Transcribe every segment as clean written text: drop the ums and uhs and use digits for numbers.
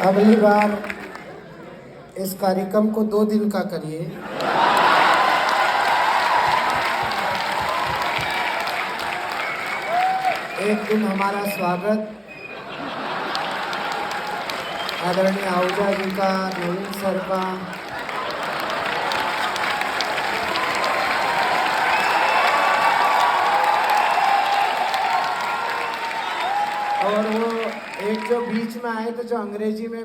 अगली बार इस कार्यक्रम को 2 दिन का करिए। एक दिन हमारा स्वागत आदरणीय आहूजा जी का, नवीन सर का, और वो एक जो बीच में आए थे जो अंग्रेजी में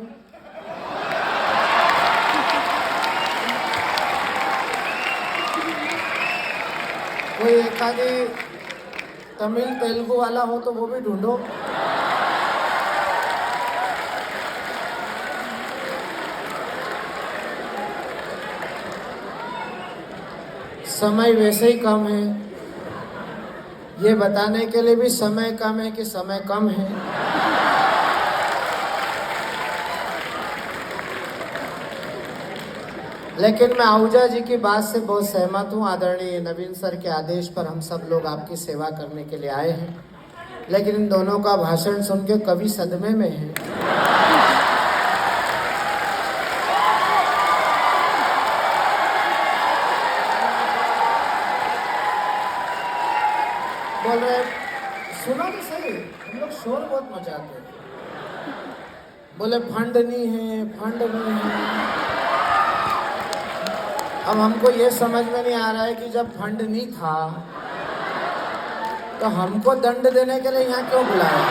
कोई एक आधी तमिल तेलुगु वाला हो तो वो भी ढूंढो। समय वैसे ही कम है, ये बताने के लिए भी समय कम है कि समय कम है। लेकिन मैं आहूजा जी की बात से बहुत सहमत हूँ। आदरणीय नवीन सर के आदेश पर हम सब लोग आपकी सेवा करने के लिए आए हैं, लेकिन इन दोनों का भाषण सुन के कवि सदमे में है। बोल रहे सुनो तो सही, हम लोग शोर बहुत मचाते हैं। बोले फंड नहीं है, फंड नहीं है। अब हमको ये समझ में नहीं आ रहा है कि जब फंड नहीं था तो हमको दंड देने के लिए यहाँ क्यों बुलाया।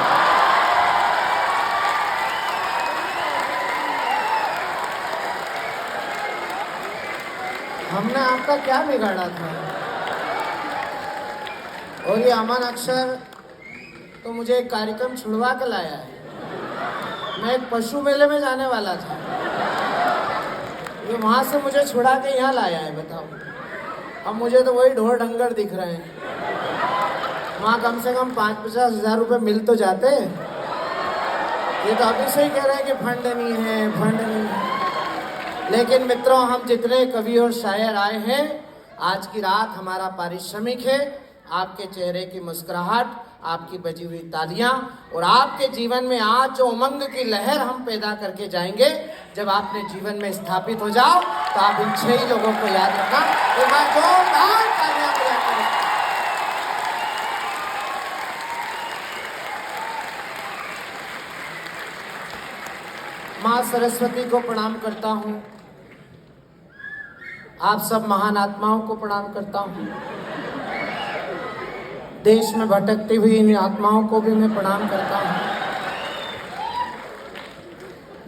हमने आपका क्या बिगाड़ा था। और ये अमन अक्षर तो मुझे एक कार्यक्रम छुड़वा के लाया है। मैं एक पशु मेले में जाने वाला था, ये वहाँ से मुझे छुड़ा के यहाँ लाया है। बताओ, अब मुझे तो वही ढोर ढंगर दिख रहे हैं। वहाँ कम से कम 5-50 हज़ार रुपये मिल तो जाते। ये तो अभी से ही कह रहे हैं कि फंड नहीं है, फंड नहीं है। लेकिन मित्रों, हम जितने कवि और शायर आए हैं, आज की रात हमारा पारिश्रमिक है। आपके चेहरे की मुस्कुराहट, आपकी बजी हुई तालियां और आपके जीवन में आज जो उमंग की लहर हम पैदा करके जाएंगे, जब आपने जीवन में स्थापित हो जाओ तो आप इन 6 लोगों को याद रखना। एक बार जोरदार तालियां बजाकर माँ सरस्वती को प्रणाम करता हूँ। आप सब महान आत्माओं को प्रणाम करता हूँ। देश में भटकती हुई इन आत्माओं को भी मैं प्रणाम करता हूँ।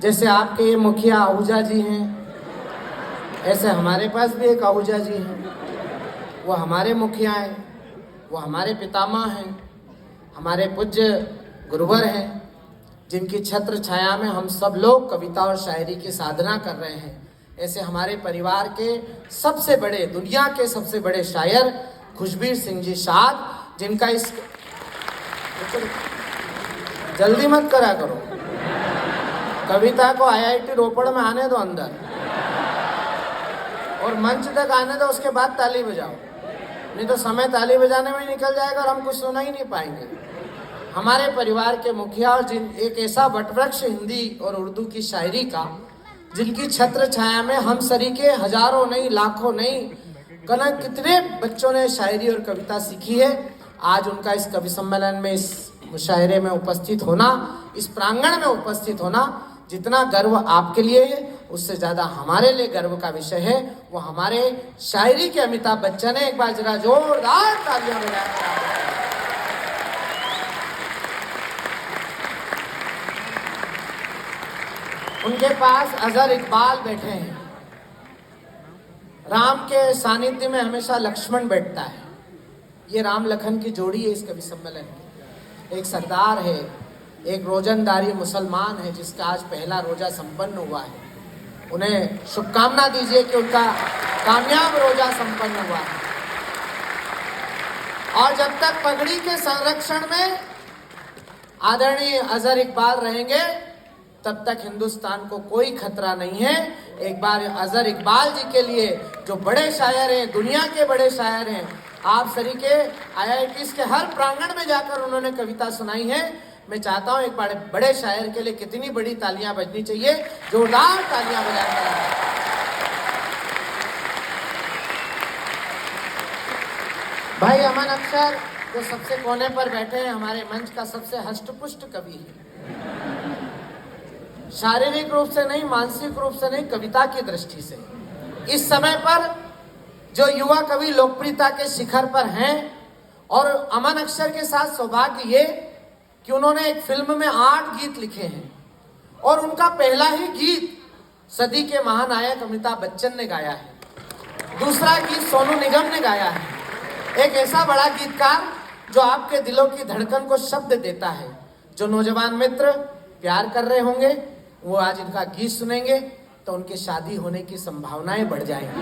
जैसे आपके ये मुखिया आहूजा जी हैं, ऐसे हमारे पास भी एक आहूजा जी हैं। वो हमारे मुखिया हैं, वो हमारे पितामह हैं, हमारे पूज्य गुरुवर हैं, जिनकी छत्र छाया में हम सब लोग कविता और शायरी की साधना कर रहे हैं। ऐसे हमारे परिवार के सबसे बड़े, दुनिया के सबसे बड़े शायर खुशबीर सिंह जी साहब, जिनका इस जल्दी मत करा करो, कविता को IIT रोपड़ में आने दो अंदर और मंच तक आने दो, उसके बाद ताली बजाओ। नहीं तो समय ताली बजाने में निकल जाएगा और हम कुछ सुना ही नहीं पाएंगे। हमारे परिवार के मुखिया और जिन एक ऐसा वटवृक्ष हिंदी और उर्दू की शायरी का, जिनकी छत्र छाया में हम सरीके हजारों नहीं, लाखों नहीं, कल कितने बच्चों ने शायरी और कविता सीखी है। आज उनका इस कवि सम्मेलन में, इस मुशायरे में उपस्थित होना, इस प्रांगण में उपस्थित होना, जितना गर्व आपके लिए है उससे ज़्यादा हमारे लिए गर्व का विषय है। वो हमारे शायरी के अमिताभ बच्चन है। एक बार जरा जोरदार तालियां बजाएं। उनके पास अजहर इकबाल बैठे हैं। राम के सानिध्य में हमेशा लक्ष्मण बैठता है। ये राम लखन की जोड़ी है इस कवि सम्मेलन की। एक सरदार है, एक रोजनदारी मुसलमान है, जिसका आज पहला रोजा संपन्न हुआ है। उन्हें शुभकामना दीजिए कि उनका कामयाब रोजा संपन्न हुआ है। और जब तक पगड़ी के संरक्षण में आदरणीय अजहर इकबाल रहेंगे, तब तक हिंदुस्तान को कोई खतरा नहीं है। एक बार अजहर इकबाल जी के लिए, जो बड़े शायर हैं, दुनिया के बड़े शायर हैं, आप सरी के IITs के हर प्रांगण में जाकर उन्होंने कविता सुनाई है। मैं चाहता हूं एक बड़े शायर के लिए कितनी बड़ी तालियां बजनी चाहिए, जोरदार तालियां बजाकर। भाई अमन अख्तर जो सबसे कोने पर बैठे हैं, हमारे मंच का सबसे हष्टपुष्ट कवि है, शारीरिक रूप से नहीं, मानसिक रूप से नहीं, कविता की दृष्टि से इस समय पर जो युवा कवि लोकप्रियता के शिखर पर हैं। और अमन अख्तर के साथ सौभाग्य ये कि उन्होंने एक फिल्म में 8 गीत लिखे हैं और उनका पहला ही गीत सदी के महानायक अमिताभ बच्चन ने गाया है, दूसरा गीत सोनू निगम ने गाया है। एक ऐसा बड़ा गीतकार जो आपके दिलों की धड़कन को शब्द देता है। जो नौजवान मित्र प्यार कर रहे होंगे वो आज इनका गीत सुनेंगे तो उनकी शादी होने की संभावनाएं बढ़ जाएंगी।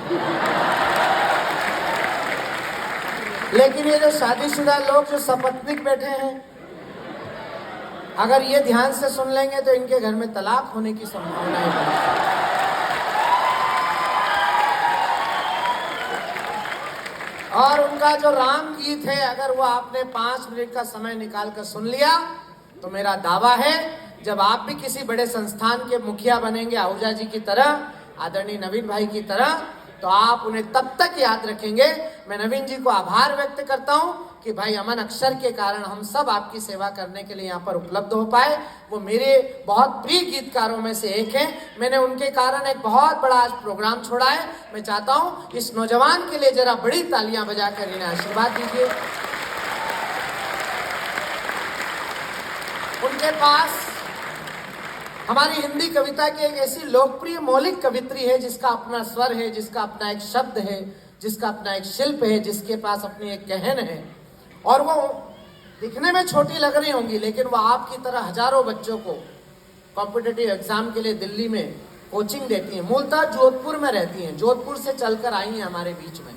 लेकिन ये जो शादीशुदा लोग जो सपत्नीक बैठे हैं, अगर ये ध्यान से सुन लेंगे तो इनके घर में तलाक होने की संभावनाएं बढ़ जाएंगी। और उनका जो राम गीत है, अगर वो आपने 5 मिनट का समय निकाल कर सुन लिया तो मेरा दावा है जब आप भी किसी बड़े संस्थान के मुखिया बनेंगे, आहूजा जी की तरह, आदरणीय नवीन भाई की तरह, तो आप उन्हें तब तक याद रखेंगे। मैं नवीन जी को आभार व्यक्त करता हूं कि भाई अमन अख्तर के कारण हम सब आपकी सेवा करने के लिए यहाँ पर उपलब्ध हो पाए। वो मेरे बहुत प्रिय गीतकारों में से एक हैं। मैंने उनके कारण एक बहुत बड़ा आज प्रोग्राम छोड़ा है। मैं चाहता हूँ इस नौजवान के लिए जरा बड़ी तालियां बजाकर इन्हें आशीर्वाद दीजिए। उनके पास हमारी हिंदी कविता की एक ऐसी लोकप्रिय मौलिक कवित्री है जिसका अपना स्वर है, जिसका अपना एक शब्द है, जिसका अपना एक शिल्प है, जिसके पास अपनी एक कहन है। और वो दिखने में छोटी लग रही होंगी लेकिन वो आपकी तरह हजारों बच्चों को कॉम्पिटिटिव एग्जाम के लिए दिल्ली में कोचिंग देती हैं। मूलतः जोधपुर में रहती हैं, जोधपुर से चलकर आई हैं हमारे बीच में,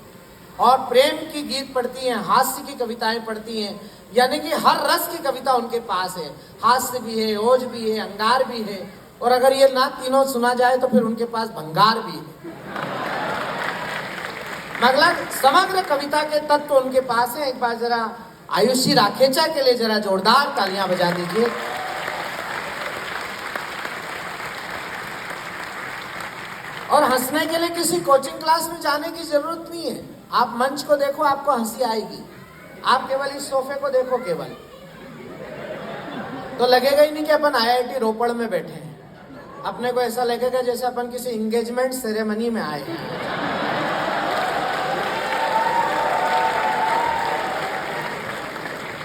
और प्रेम की गीत पढ़ती हैं, हास्य की कविताएं पढ़ती हैं, यानी कि हर रस की कविता उनके पास है। हास्य भी है, ओज भी है, अंगार भी है, और अगर ये ना तीनों सुना जाए तो फिर उनके पास भंगार भी है। मतलब समग्र कविता के तत्व उनके पास है। एक बार जरा आयुषी राखेचा के लिए जरा जोरदार तालियां बजा दीजिए। और हंसने के लिए किसी कोचिंग क्लास में जाने की जरूरत नहीं है। आप मंच को देखो, आपको हंसी आएगी। आप केवल इस सोफे को देखो केवल, तो लगेगा ही नहीं कि अपन IIT रोपड़ में बैठे हैं। अपने को ऐसा लगेगा जैसे अपन किसी एंगेजमेंट सेरेमनी में आए हैं।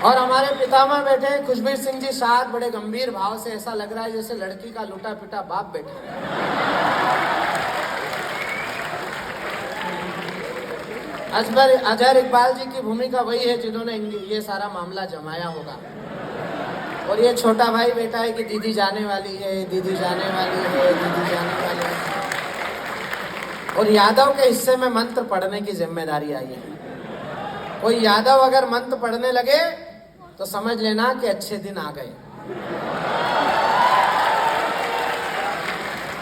और हमारे पितामह बैठे हैं खुशबीर सिंह जी साथ, बड़े गंभीर भाव से, ऐसा लग रहा है जैसे लड़की का लूटा पिटा बाप बैठा है। अजहर इकबाल जी की भूमिका वही है जिन्होंने ये सारा मामला जमाया होगा। और ये छोटा भाई बेटा है कि दीदी जाने वाली है, दीदी जाने वाली है, दीदी जाने वाली है। और यादव के हिस्से में मंत्र पढ़ने की जिम्मेदारी आई है। कोई यादव अगर मंत्र पढ़ने लगे तो समझ लेना कि अच्छे दिन आ गए।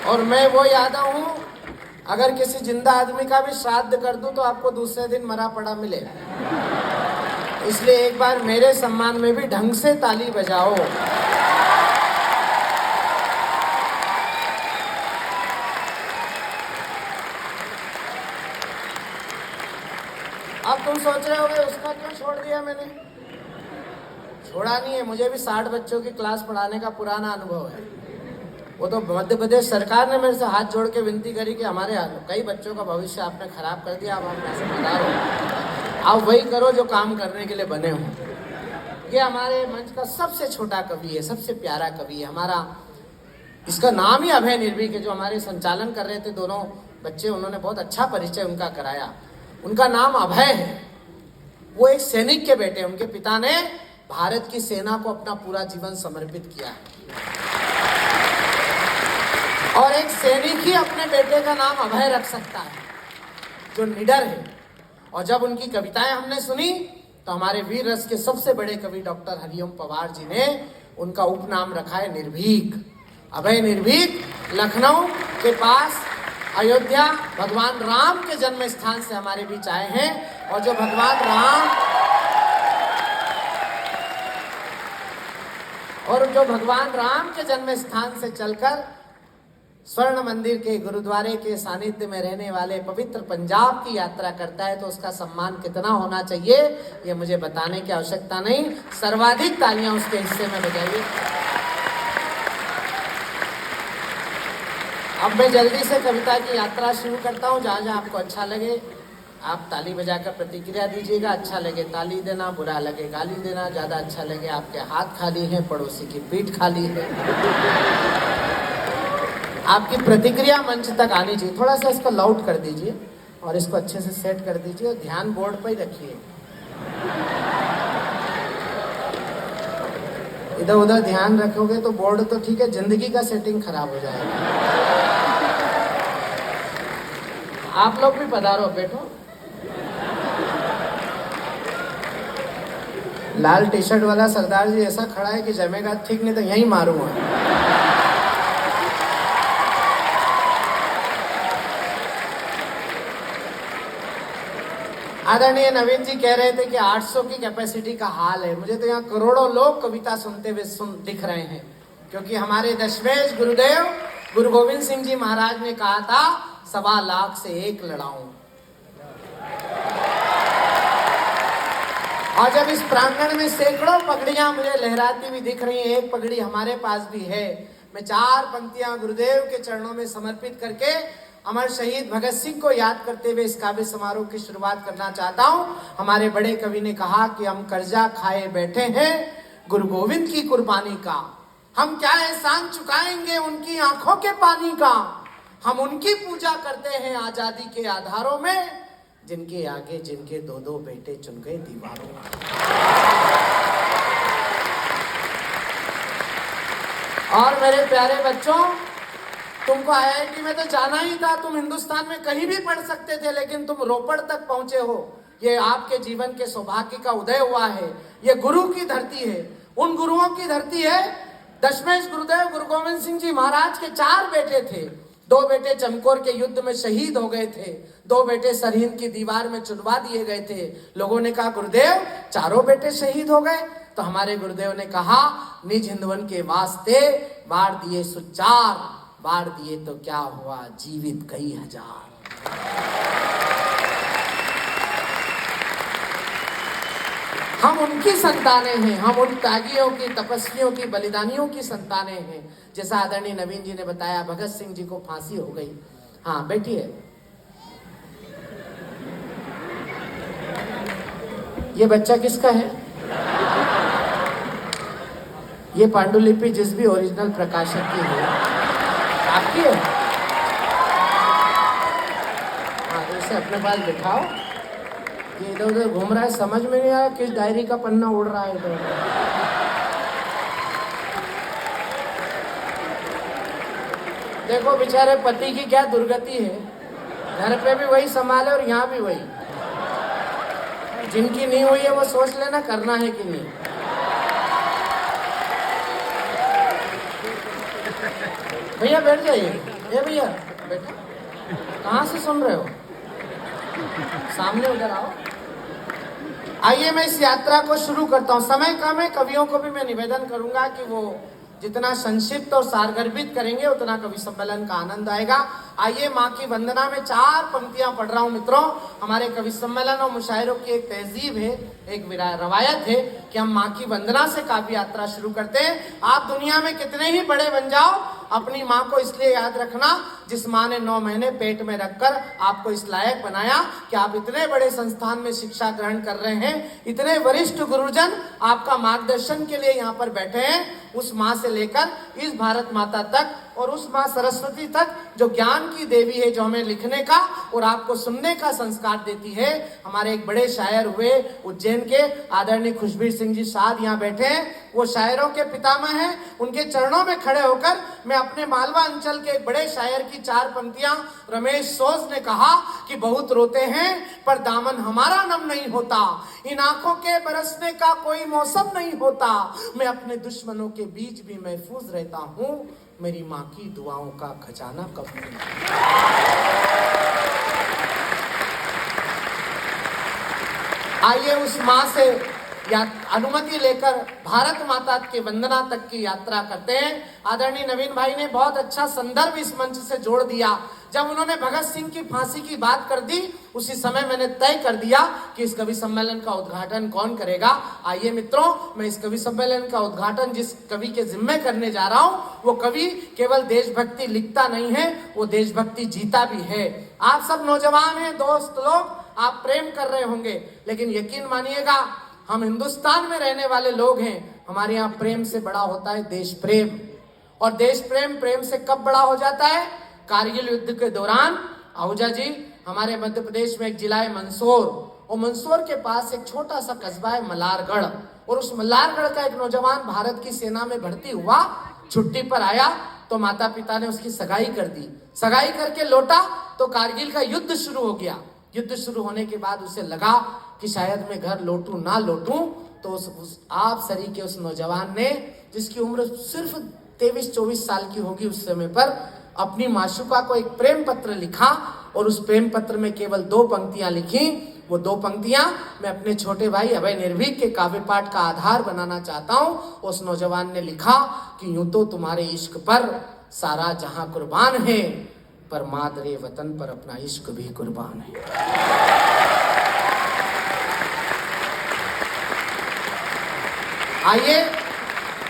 और मैं वो यादव हूं, अगर किसी जिंदा आदमी का भी श्राद्ध कर दूं तो आपको दूसरे दिन मरा पड़ा मिले। इसलिए एक बार मेरे सम्मान में भी ढंग से ताली बजाओ। अब तुम सोच रहे होगे उसका क्यों छोड़ दिया मैंने? छोड़ा नहीं है, मुझे भी 60 बच्चों की क्लास पढ़ाने का पुराना अनुभव है। वो तो मध्य प्रदेश सरकार ने मेरे से हाथ जोड़ के विनती करी कि हमारे कई बच्चों का भविष्य आपने खराब कर दिया, अब आप जिम्मेदार हो, आप वही करो जो काम करने के लिए बने हो। ये हमारे मंच का सबसे छोटा कवि है, सबसे प्यारा कवि है हमारा। इसका नाम ही अभय निर्भीक है। जो हमारे संचालन कर रहे थे दोनों बच्चे, उन्होंने बहुत अच्छा परिचय उनका कराया। उनका नाम अभय है। वो एक सैनिक के बेटे, उनके पिता ने भारत की सेना को अपना पूरा जीवन समर्पित किया है। और एक सैनिक ही अपने बेटे का नाम अभय रख सकता है, जो निडर है। और जब उनकी कविताएं हमने सुनी तो हमारे वीर रस के सबसे बड़े कवि डॉक्टर हरिओम पवार जी ने उनका उपनाम रखा है निर्भीक। अभय निर्भीक लखनऊ के पास अयोध्या भगवान राम के जन्म स्थान से हमारे बीच आए हैं। और जो भगवान राम और जो भगवान राम के जन्म स्थान से चलकर स्वर्ण मंदिर के गुरुद्वारे के सानिध्य में रहने वाले पवित्र पंजाब की यात्रा करता है, तो उसका सम्मान कितना होना चाहिए ये मुझे बताने की आवश्यकता नहीं, सर्वाधिक तालियां उसके हिस्से में बजाइए। अब मैं जल्दी से कविता की यात्रा शुरू करता हूँ। जहाँ जहाँ आपको अच्छा लगे आप ताली बजाकर प्रतिक्रिया दीजिएगा। अच्छा लगे ताली देना, बुरा लगे गाली देना। ज़्यादा अच्छा लगे आपके हाथ खाली हैं, पड़ोसी की पीठ खाली है। आपकी प्रतिक्रिया मंच तक आनी चाहिए। थोड़ा सा इसको लाउड कर दीजिए और इसको अच्छे से सेट कर दीजिए और ध्यान बोर्ड पर ही रखिए। इधर उधर ध्यान रखोगे तो बोर्ड तो ठीक है, जिंदगी का सेटिंग खराब हो जाएगा। आप लोग भी पधारो, बैठो। लाल टी शर्ट वाला सरदार जी ऐसा खड़ा है कि जमेगा ठीक, नहीं तो यहीं मारूंगा। आदरणीय नवीन जी कह रहे थे कि 800 की कैपेसिटी का हाल है। मुझे तो यहाँ करोड़ों लोग कविता सुनते हुए दिख रहे हैं, क्योंकि हमारे दशमेश गुरुदेव गुरु गोविंद सिंह जी महाराज ने कहा था 1.25 लाख से 1 लड़ाऊं। और जब इस प्रांगण में सैकड़ों पगड़ियां मुझे लहराती हुई दिख रही हैं, एक पगड़ी हमारे पास भी है। मैं 4 पंक्तियां गुरुदेव के चरणों में समर्पित करके अमर शहीद भगत सिंह को याद करते हुए इस काव्य समारोह की शुरुआत करना चाहता हूं। हमारे बड़े कवि ने कहा कि हम कर्जा खाए बैठे हैं गुरु गोविंद की कुर्बानी का, हम क्या एहसान चुकाएंगे उनकी आंखों के पानी का। हम उनकी पूजा करते हैं आजादी के आधारों में, जिनके आगे जिनके 2-2 बेटे चुन गए दीवारों में। और मेरे प्यारे बच्चों, तुमको आईआईटी में तो जाना ही था, तुम हिंदुस्तान में कहीं भी पढ़ सकते थे, लेकिन तुम रोपड़ तक पहुंचे हो। ये आपके जीवन के सौभाग्य का उदय हुआ है। ये गुरु की धरती है, उन गुरुओं की धरती है। दशमेश गुरुदेव गुरु गोविंद सिंह जी महाराज के 4 बेटे थे। 2 बेटे चमकौर के युद्ध में शहीद हो गए थे, 2 बेटे सरहिंद की दीवार में चुनवा दिए गए थे। लोगों ने कहा गुरुदेव 4 बेटे शहीद हो गए, तो हमारे गुरुदेव ने कहा निज हिंदवन के वास्ते बाढ़ दिए सुचार, बाढ़ दिए तो क्या हुआ जीवित कई हजार। हम उनकी संतानें हैं, हम उन त्यागियों की, तपस्वियों की, बलिदानियों की संतानें हैं। जैसा आदरणीय नवीन जी ने बताया, भगत सिंह जी को फांसी हो गई। हाँ बैठिए। ये बच्चा किसका है? ये पांडुलिपि जिस भी ओरिजिनल प्रकाशक की है आपकी है। हाँ तो इसे अपने पास बिठाओ। ये इधर उधर घूम रहा है, समझ में नहीं आया किस डायरी का पन्ना उड़ रहा है इधर। देखो बेचारे पति की क्या दुर्गति है, घर पे भी वही संभाले और यहाँ भी वही। जिनकी नहीं हुई है वो सोच लेना करना है कि नहीं। भैया बैठ जाइए। ये भैया बैठो, कहाँ से सुन रहे हो? सामने उधर आओ। आइए मैं इस यात्रा को शुरू करता हूँ। समय कम है, कवियों को भी मैं निवेदन करूंगा कि वो जितना संक्षिप्त और सारगर्भित करेंगे उतना कवि सम्मेलन का आनंद आएगा। आइए माँ की वंदना में 4 पंक्तियां पढ़ रहा हूँ मित्रों। हमारे कवि सम्मेलन और मुशायरों की एक तहजीब है, एक रवायत है कि हम माँ की वंदना से काव्य यात्रा शुरू करते हैं। आप दुनिया में कितने ही बड़े बन जाओ, अपनी माँ को इसलिए याद रखना जिस माँ ने 9 महीने पेट में रखकर आपको इस लायक बनाया कि आप इतने बड़े संस्थान में शिक्षा ग्रहण कर रहे हैं। इतने वरिष्ठ गुरुजन आपका मार्गदर्शन के लिए यहाँ पर बैठे हैं। उस माँ से लेकर इस भारत माता तक और उस माँ सरस्वती तक जो ज्ञान की देवी है, जो हमें लिखने का और आपको सुनने का संस्कार देती है। हमारे एक बड़े शायर हुए उज्जैन के, आदरणीय खुशबीर सिंह जी साहब यहाँ बैठे हैं। वो शायरों के पितामह हैं। उनके चरणों में खड़े होकर मैं अपने मालवा अंचल के एक बड़े शायर की 4 पंक्तियां, रमेश सोज ने कहा कि बहुत रोते हैं पर दामन हमारा नम नहीं होता, इन आंखों के बरसने का कोई मौसम नहीं होता, मैं अपने दुश्मनों के बीच भी महफूज रहता हूँ, मेरी माँ की दुआओं का खजाना कब नहीं। आइए उस माँ से या अनुमति लेकर भारत माता की वंदना तक की यात्रा करते हैं। आदरणीय नवीन भाई ने बहुत अच्छा संदर्भ इस मंच से जोड़ दिया। जब उन्होंने भगत सिंह की फांसी की बात कर दी, उसी समय मैंने तय कर दिया कि इस कवि सम्मेलन का उद्घाटन कौन करेगा। आइए मित्रों, मैं इस कवि सम्मेलन का उद्घाटन जिस कवि के जिम्मे करने जा रहा हूं, वो कवि केवल देशभक्ति लिखता नहीं है, वो देशभक्ति जीता भी है। आप सब नौजवान हैं, दोस्त लोग, आप प्रेम कर रहे होंगे, लेकिन यकीन मानिएगा, हम हिंदुस्तान में रहने वाले लोग हैं। हमारे यहाँ प्रेम से बड़ा होता है देश प्रेम, और देश प्रेम प्रेम से कब बड़ा हो जाता है? कारगिल युद्ध के दौरान आहूजा जी, हमारे मध्य प्रदेश में एक जिला है मंदसौर, और मंदसौर के पास एक छोटा सा कस्बा है मल्हारगढ़, और उस मल्हारगढ़ का एक नौजवान भारत की सेना में भर्ती हुआ, छुट्टी पर आया तो माता पिता ने उसकी सगाई कर दी। सगाई करके लौटा तो कारगिल का युद्ध शुरू हो गया। युद्ध शुरू होने के बाद उसे लगा कि शायद मैं घर लौटूं ना लौटूं, तो उस आप सरी के उस नौजवान ने, जिसकी उम्र सिर्फ 23-24 साल की होगी उस समय पर, अपनी माशुका को एक प्रेम पत्र लिखा, और उस प्रेम पत्र में केवल 2 पंक्तियां लिखी। वो 2 पंक्तियां मैं अपने छोटे भाई अभय निर्भीक के काव्य पाठ का आधार बनाना चाहता हूं। उस नौजवान ने लिखा कि यूं तो तुम्हारे इश्क पर सारा जहां कुर्बान है, पर मादरे वतन पर अपना इश्क भी कुर्बान है। आइए,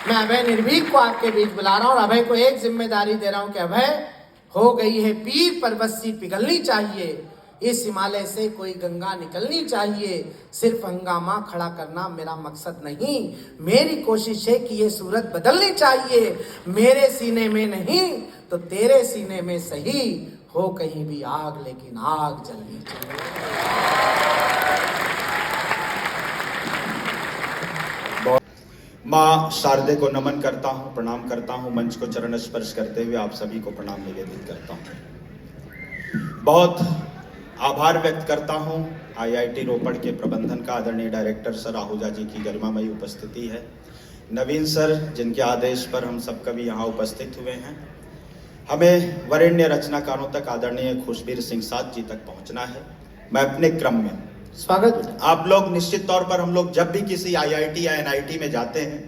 मैं अभय निर्भीक को आपके बीच बुला रहा हूं, और अभय को एक जिम्मेदारी दे रहा हूं कि अभय, हो गई है पीर पर्वत पिघलनी चाहिए, इस हिमालय से कोई गंगा निकलनी चाहिए। सिर्फ हंगामा खड़ा करना मेरा मकसद नहीं, मेरी कोशिश है कि ये सूरत बदलनी चाहिए। मेरे सीने में नहीं तो तेरे सीने में सही, हो कहीं भी आग लेकिन आग जलनी चाहिए। माँ शारदे को नमन करता हूँ, प्रणाम करता हूँ। मंच को चरण स्पर्श करते हुए आप सभी को प्रणाम निवेदित करता हूँ। बहुत आभार व्यक्त करता हूँ IIT रोपड़ के प्रबंधन का, आदरणीय डायरेक्टर सर आहूजा जी की गरिमामयी उपस्थिति है, नवीन सर जिनके आदेश पर हम सब कभी यहाँ उपस्थित हुए हैं। हमें वरेण्य रचनाकारों तक आदरणीय खुशबीर सिंह साथ जी तक पहुँचना है। मैं अपने क्रम में स्वागत। आप लोग निश्चित तौर पर, हम लोग जब भी किसी IIT या NIT में जाते हैं,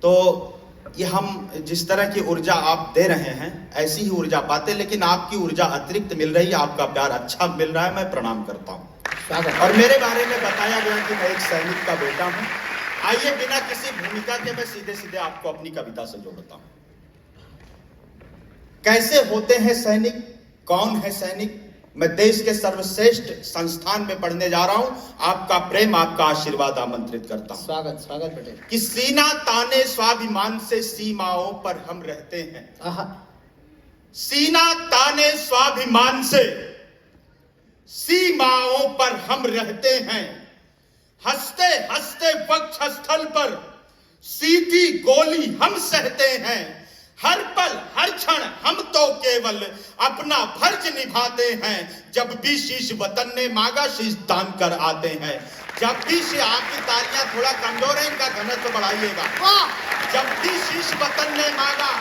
तो ये हम जिस तरह की ऊर्जा आप दे रहे हैं ऐसी ही ऊर्जा पाते, लेकिन आपकी ऊर्जा अतिरिक्त मिल रही है, आपका प्यार अच्छा मिल रहा है। मैं प्रणाम करता हूँ। और मेरे बारे में बताया गया कि मैं एक सैनिक का बेटा हूँ। आइए, बिना किसी भूमिका के मैं सीधे सीधे आपको अपनी कविता से जोड़ता हूँ। कैसे होते हैं सैनिक, कौन है सैनिक? मैं देश के सर्वश्रेष्ठ संस्थान में पढ़ने जा रहा हूं। आपका प्रेम, आपका आशीर्वाद आमंत्रित करता हूं। स्वागत स्वागत बेटे। कि सीना ताने स्वाभिमान से सीमाओं पर हम रहते हैं। सीना ताने स्वाभिमान से सीमाओं पर हम रहते हैं। हंसते हंसते वक्षस्थल पर सीधी गोली हम सहते हैं। हर पल हर क्षण हम तो केवल अपना फर्ज निभाते हैं। जब भी शीश वतन ने मांगा, शीश दान कर आते हैं। जब भी आपकी तालियां थोड़ा कमजोर है, इनका घनत्व बढ़ाइएगा। जब भी शीश वतन ने मांगा,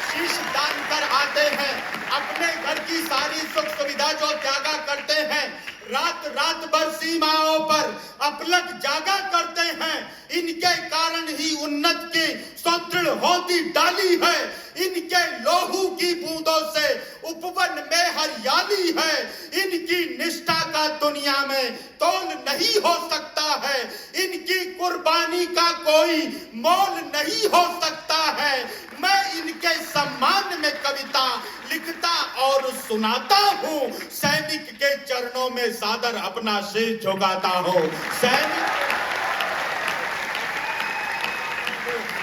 शीश दान कर आते हैं। अपने घर की सारी सुख सुविधा जो त्यागा करते हैं, रात रात भर सीमाओं पर अपलक जागा करते हैं। इनके कारण ही उन्नत की सुदृढ़ होती डाली है। इनके लोहू की बूंदों से उपवन में हरियाली है। इनकी निष्ठा का दुनिया में तोल नहीं हो सकता है। इनकी कुर्बानी का कोई मोल नहीं हो सकता है। मैं इनके सम्मान में कविता लिखता और सुनाता हूँ। सैनिक के चरणों में सादर अपना शीश झुकाता हूँ। सैनिक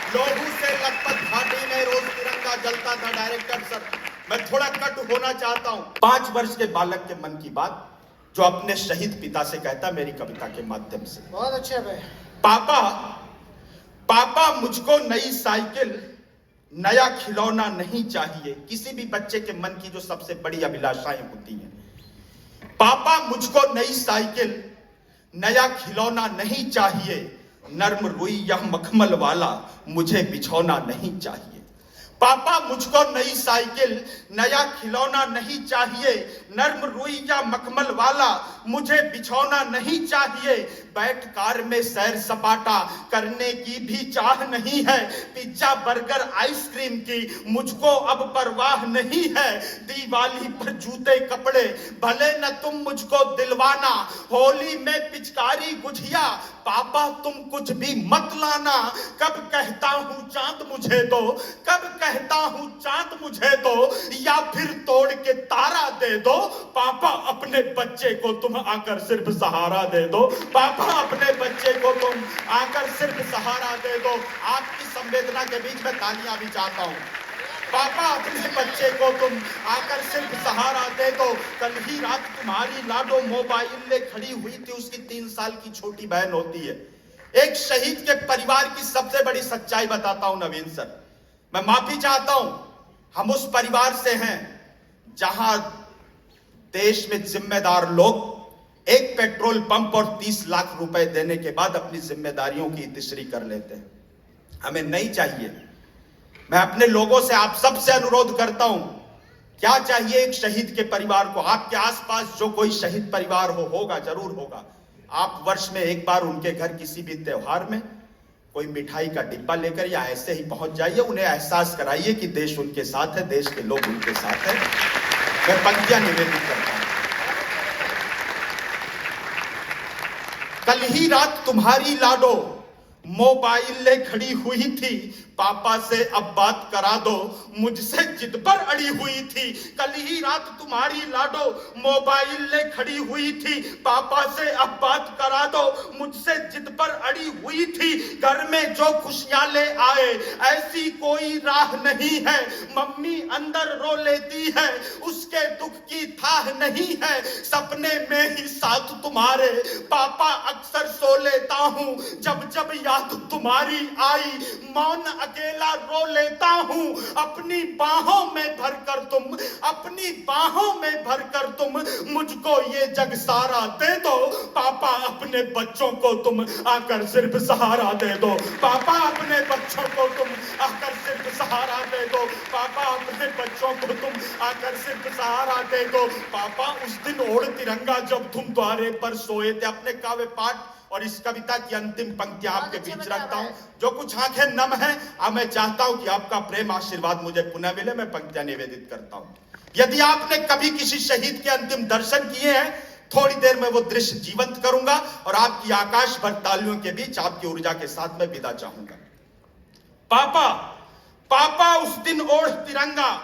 लोहू से लखपत घाटी में रोज तिरंगा जलता था। डायरेक्टर सर, मैं थोड़ा कट होना चाहता हूँ। 5 वर्ष के बालक के मन की बात, जो अपने शहीद पिता से कहता मेरी कविता के माध्यम से। बहुत अच्छे भाई। पापा, पापा मुझको नई साइकिल, नया खिलौना नहीं चाहिए। किसी भी बच्चे के मन की जो सबसे बड़ी अभिलाषाएं होती हैं। पापा मुझको नई साइकिल, नया खिलौना नहीं चाहिए। नर्म रुई या मखमल वाला मुझे बिछौना नहीं चाहिए। पापा मुझको नई साइकिल, नया खिलौना नहीं चाहिए, नर्म रुई या मखमल वाला मुझे बिछौना नहीं चाहिए, बैठ कार में सैर सपाटा करने की भी चाह नहीं है, पिज्जा बर्गर आइसक्रीम की मुझको अब परवाह नहीं है, दिवाली पर जूते कपड़े भले न तुम मुझको दिलवाना, होली में पिचकारी गुझिया पापा तुम कुछ भी मत लाना, कब कहता हूं चांद मुझे दो, कब कहता हूं चांद मुझे दो, या फिर तोड़ के तारा दे दो, पापा अपने बच्चे को तुम आकर सिर्फ सहारा दे दो, पापा अपने बच्चे को तुम आकर सिर्फ सहारा दे दो। आपकी संवेदना के बीच में तालियां भी चाहता हूं। पापा अपने बच्चे को तुम आकर सिर्फ सहारा दे दो। कल ही रात तुम्हारी लाडो मोबाइल ले खड़ी हुई थी, उसकी 3 साल की छोटी बहन होती है। एक शहीद के परिवार की सबसे बड़ी सच्चाई बताता हूं नवीन सर, मैं माफी चाहता हूं, हम उस परिवार से हैं जहां देश में जिम्मेदार लोग एक पेट्रोल पंप और 30 लाख रुपए देने के बाद अपनी जिम्मेदारियों की इतिश्री कर लेते हैं। हमें नहीं चाहिए। मैं अपने लोगों से, आप सबसे अनुरोध करता हूं, क्या चाहिए एक शहीद के परिवार को? आपके आसपास जो कोई शहीद परिवार होगा, जरूर होगा। आप वर्ष में एक बार उनके घर किसी भी त्योहार में कोई मिठाई का डिब्बा लेकर या ऐसे ही पहुंच जाइए, उन्हें एहसास कराइए कि देश उनके साथ है, देश के लोग उनके साथ हैं। मैं पंक्तियां निवेदित करता हूं। कल ही रात तुम्हारी लाडो मोबाइल ले खड़ी हुई थी, पापा से अब बात करा दो, मुझसे जिद पर अड़ी हुई थी। कल ही रात तुम्हारी लाडो मोबाइल ले खड़ी हुई थी, पापा से अब बात करा दो, मुझसे जिद पर अड़ी हुई थी। घर में जो खुशियां ले आए ऐसी कोई राह नहीं है, मम्मी अंदर रो लेती है, उसके दुख की थाह नहीं है। सपने में ही साथ तुम्हारे पापा अक्सर सो लेता हूं, जब जब याद तुम्हारी आई मौन अकेला रो लेता हूं। अपनी बाहों में भरकर तुम, अपनी बाहों में भरकर तुम मुझको ये जग सारा दे दो, पापा अपने बच्चों को तुम आकर सिर्फ सहारा दे दो, पापा अपने बच्चों को तुम आकर सिर्फ सहारा दे दो, पापा अपने बच्चों को तुम आकर सिर्फ सहारा दे दो। पापा उस दिन ओढ़ तिरंगा जब तुम द्वारे पर सोए थे। अपने काव्य पाठ और इस कविता की अंतिम पंक्तियां आपके बीच रखता हूं। जो कुछ आंखें नम है, अब मैं चाहता हूं कि आपका प्रेम आशीर्वाद मुझे पुनः मिले। मैं पंक्तियां निवेदित करता हूं। यदि आपने कभी किसी शहीद के अंतिम दर्शन किए हैं, थोड़ी देर में वो दृश्य जीवंत करूंगा और आपकी आकाश भर तालियों के बीच आपकी ऊर्जा के साथ मैं विदा चाहूंगा। पापा, पापा उस दिन ओढ़ तिरंगा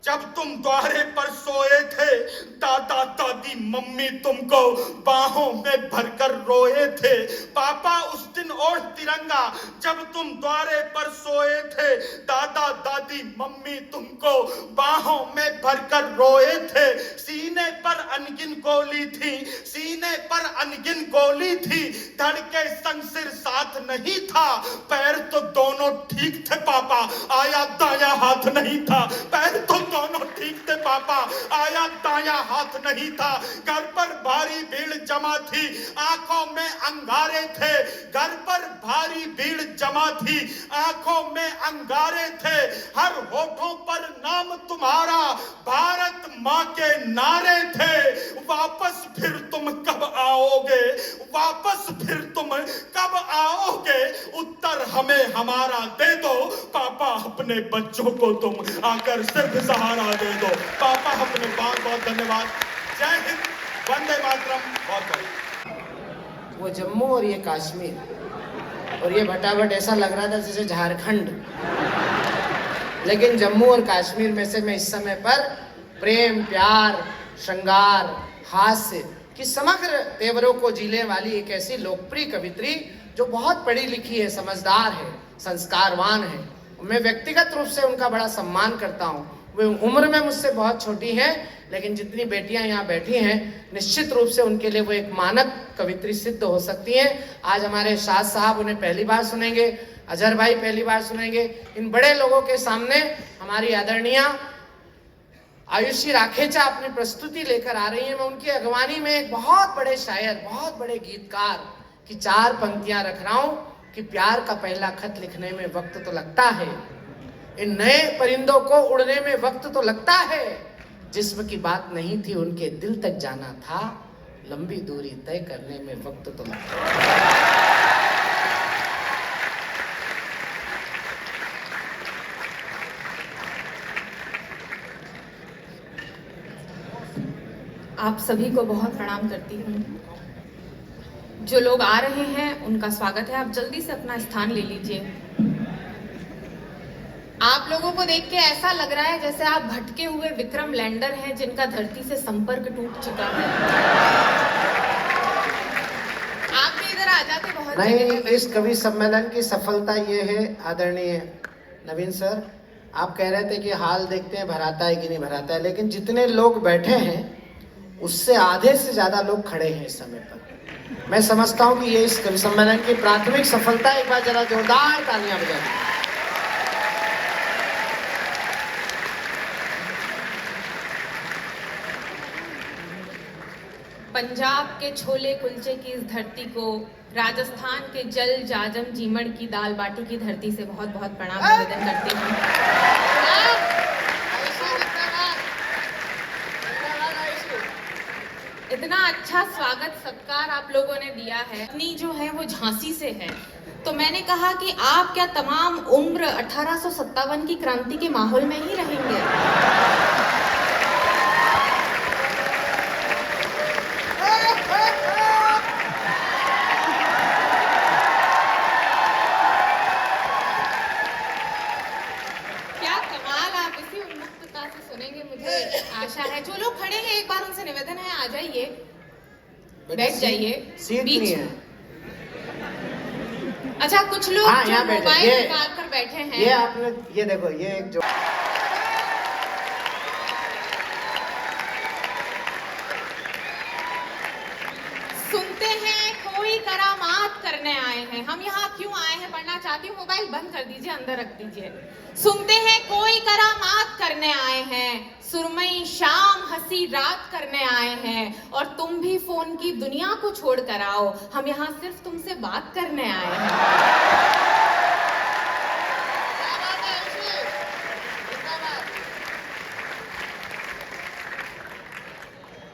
जब तुम द्वारे पर सोए थे, दादा दादी मम्मी तुमको बाहों में भरकर रोए थे। पापा उस दिन ओढ़ तिरंगा जब तुम द्वारे पर सोए थे, दादा दादी मम्मी तुमको बाहों में भरकर रोए थे। सीने पर अनगिन गोली थी, सीने पर अनगिन गोली थी, धड़के संग सिर साथ नहीं था, पैर तो दोनों ठीक थे पापा, आया दाया हाथ नहीं था, पैर तो दोनों ठीक थे पापा, आया दाया हाथ नहीं था। घर पर भारी भीड़ जमा थी, आंखों में अंगारे थे, घर पर भारी भीड़ जमा थी, आंखों में अंगारे थे। हर होठों पर नाम तुम्हारा, भारत मां के नारे थे। वापस फिर तुम कब आओगे, वापस फिर तुम कब आओगे, उत्तर हमें हमारा दे दो, पापा अपने बच्चों को तुम आकर सिर्फ सहारा दे दो। पापा अपने बहुत बहुत धन्यवाद। जय हिंद, वंदे मातरम। बहुत बहुत। वो जम्मू और ये कश्मीर और ये भटाभट ऐसा लग रहा था जैसे झारखंड, लेकिन जम्मू और कश्मीर में से मैं इस समय पर प्रेम, प्यार, श्रृंगार, हास्य की समग्र तेवरों को जीने वाली एक ऐसी लोकप्रिय कवित्री जो बहुत पढ़ी लिखी है, समझदार है, संस्कारवान है। मैं व्यक्तिगत रूप से उनका बड़ा सम्मान करता हूँ। वे उम्र में मुझसे बहुत छोटी हैं, लेकिन जितनी बेटियां यहाँ बैठी हैं, निश्चित रूप से उनके लिए वो एक मानक कवित्री सिद्ध हो सकती हैं। आज हमारे शाद साहब उन्हें पहली बार सुनेंगे, अजहर भाई पहली बार सुनेंगे। इन बड़े लोगों के सामने हमारी आदरणीय आयुषी राखेचा अपनी प्रस्तुति लेकर आ रही हैं। मैं उनकी अगवानी में एक बहुत बड़े शायर, बहुत बड़े गीतकार की 4 पंक्तियां रख रहा हूं कि प्यार का पहला खत लिखने में वक्त तो लगता है, इन नए परिंदों को उड़ने में वक्त तो लगता है, जिस्म की बात नहीं थी उनके दिल तक जाना था, लंबी दूरी तय करने में वक्त तो लगता है। आप सभी को बहुत प्रणाम करती हूँ। जो लोग आ रहे हैं उनका स्वागत है। आप जल्दी से अपना स्थान ले लीजिए। आप लोगों को देख के ऐसा लग रहा है जैसे आप भटके हुए विक्रम लैंडर हैं जिनका धरती से संपर्क टूट चुका है। आप भी इधर आ जाते बहुत नहीं, जगह पे। इस कवि सम्मेलन की सफलता ये है आदरणीय नवीन सर, आप कह रहे थे कि हाल देखते हैं भराता है कि नहीं भराता है, लेकिन जितने लोग बैठे हैं उससे आधे से ज्यादा लोग खड़े हैं इस समय पर। मैं समझता हूं कि ये इस कवि सम्मेलन की प्राथमिक सफलता। एक बार जरा जोरदार तालियां बजाइए। पंजाब के छोले कुलचे की इस धरती को, राजस्थान के जल जाजम जीमड़ की दाल बाटी की धरती से बहुत बहुत प्रणाम निवेदन करती हूँ। इतना अच्छा स्वागत सत्कार आप लोगों ने दिया है। अपनी जो है वो झांसी से है, तो मैंने कहा कि आप क्या तमाम उम्र 1857 की क्रांति के माहौल में ही रहेंगे? क्या कमाल, आप इसी उन्मुक्तता से सुनेंगे, मुझे आशा है। जो लोग खड़े हैं एक बार उनसे निवेदन है, आ जाइए, बैठ जाइए सीट बीच नहीं है। में। अच्छा, कुछ लोग हाँ, जो यहाँ बैठे। मोबाइल ये- निकाल कर बैठे हैं, ये आपने ये देखो, ये एक जो सुनते हैं कोई करामात करने आए हैं। हम यहाँ क्यों आए हैं पढ़ना चाहती हूँ। मोबाइल बंद कर दीजिए, अंदर रख दीजिए। सुनते हैं कोई करामात करने आए हैं, सुरमई शाम हंसी रात करने आए हैं, और तुम भी फोन की दुनिया को छोड़ कर आओ, हम यहाँ सिर्फ तुमसे बात करने आए हैं।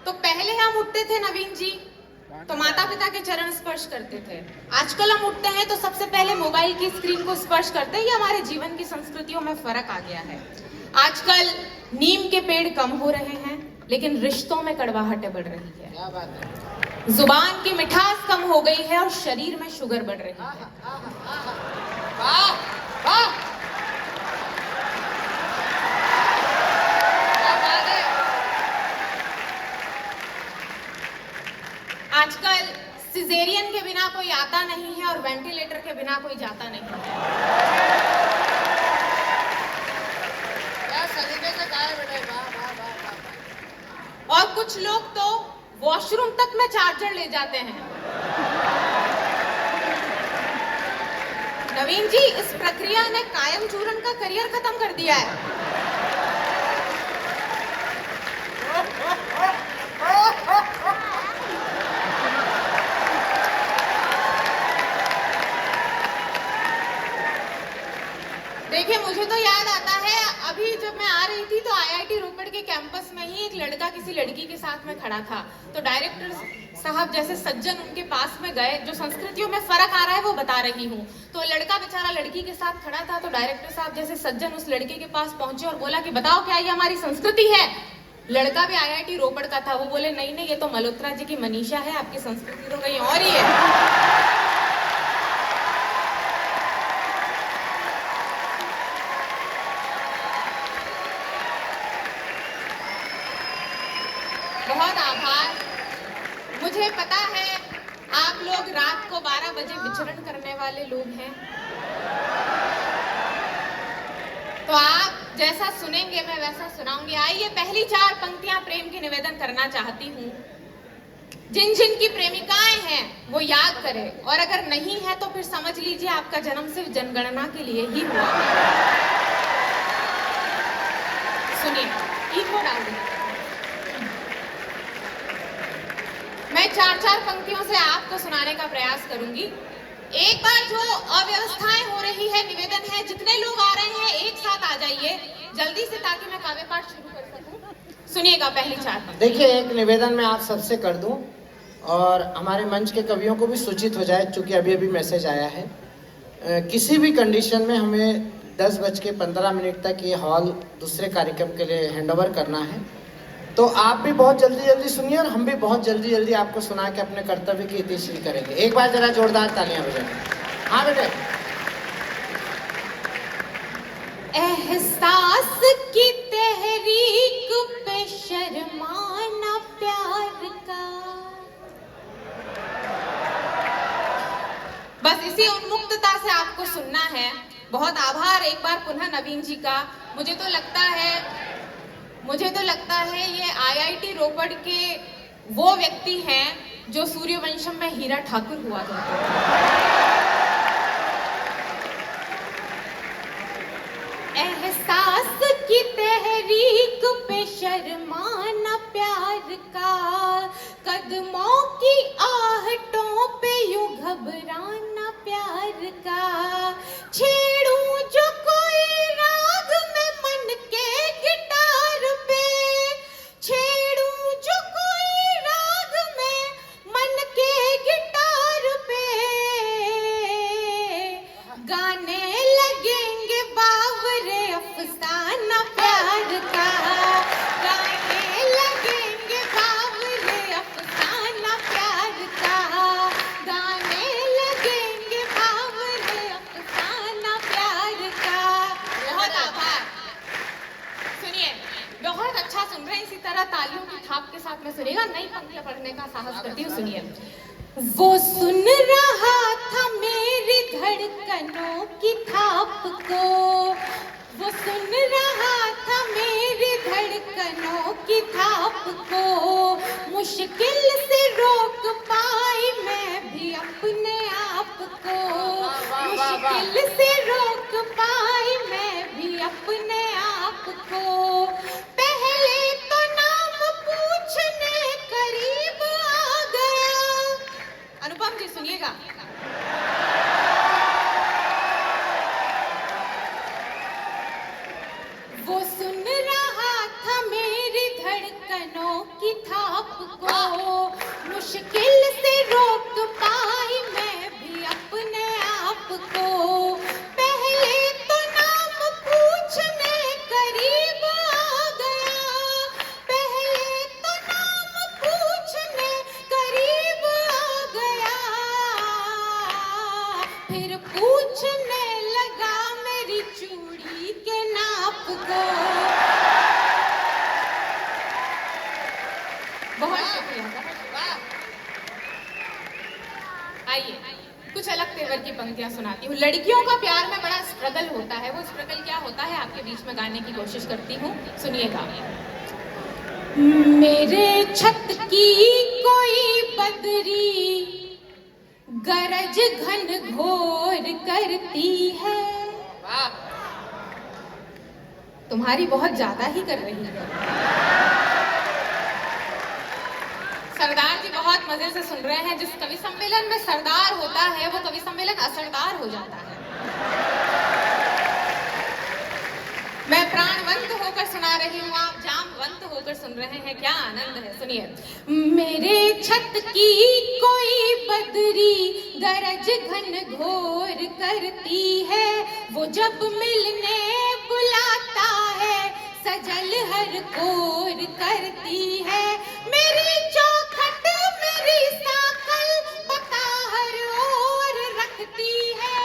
तो पहले हम उठते थे नवीन जी तो माता पिता के चरण स्पर्श करते थे। आजकल हम उठते हैं तो सबसे पहले मोबाइल की स्क्रीन को स्पर्श करते हैं। ये हमारे जीवन की संस्कृतियों में फर्क आ गया है। आजकल नीम के पेड़ कम हो रहे हैं, लेकिन रिश्तों में कड़वाहटें बढ़ रही है। क्या बात है। जुबान की मिठास कम हो गई है और शरीर में शुगर बढ़ रही है। वाह, वाह। क्या बात है। आजकल सिजेरियन के बिना कोई आता नहीं है और वेंटिलेटर के बिना कोई जाता नहीं है। क्या सलीके से कहा है बेटे, वाह वाह वाह वाह। और कुछ लोग तो वॉशरूम तक में चार्जर ले जाते हैं। नवीन जी, इस प्रक्रिया ने कायम चूरन का करियर खत्म कर दिया है। देखिए, मुझे तो याद आता है, अभी जब मैं आ रही थी तो आईआईटी रोपड़ के कैंपस में ही एक लड़का किसी लड़की के साथ में खड़ा था। तो डायरेक्टर साहब जैसे सज्जन उनके पास में गए। जो संस्कृतियों में फर्क आ रहा है वो बता रही हूँ। तो लड़का बेचारा लड़की के साथ खड़ा था, तो डायरेक्टर साहब जैसे सज्जन उस लड़के के पास पहुंचे और बोला कि बताओ क्या ये हमारी संस्कृति है? लड़का भी आईआईटी रोपड़ का था। वो बोले नहीं नहीं, ये तो मल्होत्रा जी की मनीषा है, आपकी संस्कृति तो कहीं और ही है। बहुत आभार। मुझे पता है आप लोग रात को 12 बजे विचरण करने वाले लोग हैं, तो आप जैसा सुनेंगे मैं वैसा सुनाऊंगी। आइए, पहली 4 पंक्तियां प्रेम की निवेदन करना चाहती हूँ। जिन जिन की प्रेमिकाएं हैं वो याद करें, और अगर नहीं है तो फिर समझ लीजिए आपका जन्म सिर्फ जनगणना के लिए ही हुआ। सुनिए, इको डाल दें। मैं 4-4 पंक्तियों से आपको सुनाने का प्रयास करूंगी। एक बार जो अव्यवस्थाएं हो रही है, निवेदन है जितने लोग आ रहे हैं एक साथ आ जाइए जल्दी से, ताकि मैं काव्य पाठ शुरू कर सकूं। सुनिएगा पहली 4 पंक्ति। देखिए, एक निवेदन मैं आप सबसे कर दूं और हमारे मंच के कवियों को भी सूचित हो जाए, चूंकि अभी अभी मैसेज आया है। किसी भी कंडीशन में हमें 10:15 तक ये हॉल दूसरे कार्यक्रम के लिए हैंडओवर करना है, तो आप भी बहुत जल्दी जल्दी सुनिए और हम भी बहुत जल्दी जल्दी आपको सुना के अपने कर्तव्य की इतिश्री करेंगे। एक बार जरा जोरदार तालियां बजाएं। हाँ बेटे। एहसास की तहरीक पे शर्माना प्यार का, बस इसी उन्मुक्तता से आपको सुनना है। बहुत आभार एक बार पुनः नवीन जी का। मुझे तो लगता है ये आईआईटी रोपड़ के वो व्यक्ति हैं जो सूर्यवंशम में हीरा ठाकुर हुआ करते थे। एहसास की तहरीक पे शर्माना प्यार का, कदमों की आहटों पे यूं घबराना प्यार का, छेड़ूं जो कोई राग में मन के गिटार पे, छेड़ूं जो कोई राग में मन के गिटार पे, गाने लगेंगे बावरे अफसाना प्यार का, गाने लगेंगे बावरे अफसाना प्यार का, गाने लगेंगे बावरे अफसाना प्यार का। बहुत आभार। सुनिए, बहुत अच्छा सुन रहे हैं, इसी तरह तालियों की थाप के साथ में सुनिएगा। नई पंक्तियां पढ़ने का साहस करती हूँ, सुनिए। वो सुन रहा था मेरी धड़कनों की थाप को, वो सुन रहा था मेरी धड़कनों की थाप को, मुश्किल से रोक पाई मैं भी अपने आप को, मुश्किल से रोक पाई मैं भी अपने आप को, पहले तो नाम पूछने करीब आ गया। अनुपम जी सुनिएगा। वो सुन रहा था मेरी धड़कनों की थाप को, मुश्किल से रोक पाई मैं भी अपने आप को, पहले तो नाम पूछने करीब आ गया, पहले तो नाम पूछने करीब आ गया, फिर पूछने लगा मेरी चूड़ी के नाप को। बहुत शुक्रिया। आइए कुछ अलग तेवर की पंक्तियां सुनाती हूँ। लड़कियों का प्यार में बड़ा स्ट्रगल होता है, वो स्ट्रगल क्या होता है आपके बीच में गाने की कोशिश करती हूँ, सुनिएगा। मेरे छत की कोई बदरी गरज घन घोर करती है, तुम्हारी बहुत ज्यादा ही कर रही है। सरदार जी बहुत मजे से सुन रहे हैं। जिस कवि सम्मेलन में सरदार होता है वो कवि सम्मेलन असरदार हो जाता है। मैं प्राणवंत होकर सुना रही हूँ, आप जामवंत होकर सुन रहे हैं, क्या आनंद है। सुनिए। मेरे छत की कोई बदरी गरज घन घोर करती है, वो जब मिलने बुलाता है सजल हर कोर करती है, मेरी चौखट मेरी साकल बता हर ओर रखती है,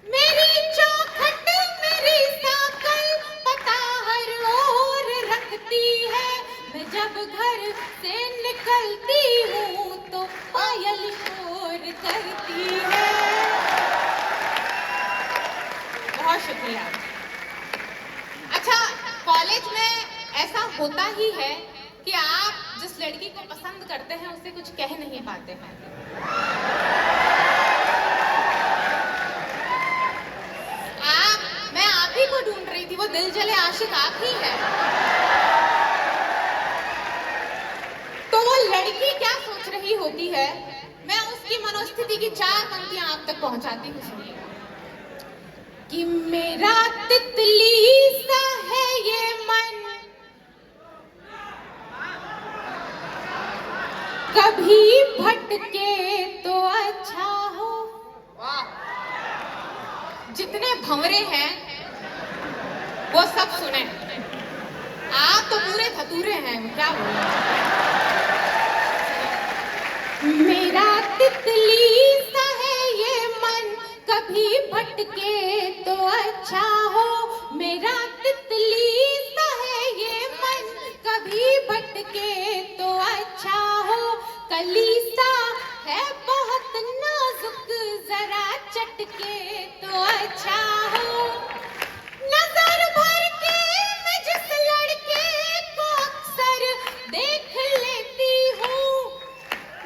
मेरी चौखट मेरी साकल बता हर ओर रखती है, मैं जब घर से निकलती हूँ तो पायल शोर करती है। बहुत शुक्रिया। अच्छा, कॉलेज में ऐसा होता ही है कि आप जिस लड़की को पसंद करते हैं उससे कुछ कह नहीं पाते हैं। मैं आप ही को ढूंढ रही थी, वो दिल जले आशिक आप ही है। तो वो लड़की क्या सोच रही होती है, मैं उस की मनोस्थिति की 4 पंक्तियां आप तक पहुंचाती हूँ, सुनिए। कि मेरा तितली सा है ये मन, कभी भटके तो अच्छा हो। जितने भंवरे हैं वो सब सुने, आप तो पूरे धतूरे हैं, क्या बोले। मेरा तितली सा है ये मन, कभी भटके तो अच्छा हो। मेरा तितली सा है ये मन, कभी भटके तो अच्छा हो। कली सा है बहुत नाजुक, जरा चटके तो अच्छा हो। नजर भर के मैं जिस लड़के को अक्सर देख लेती हूँ,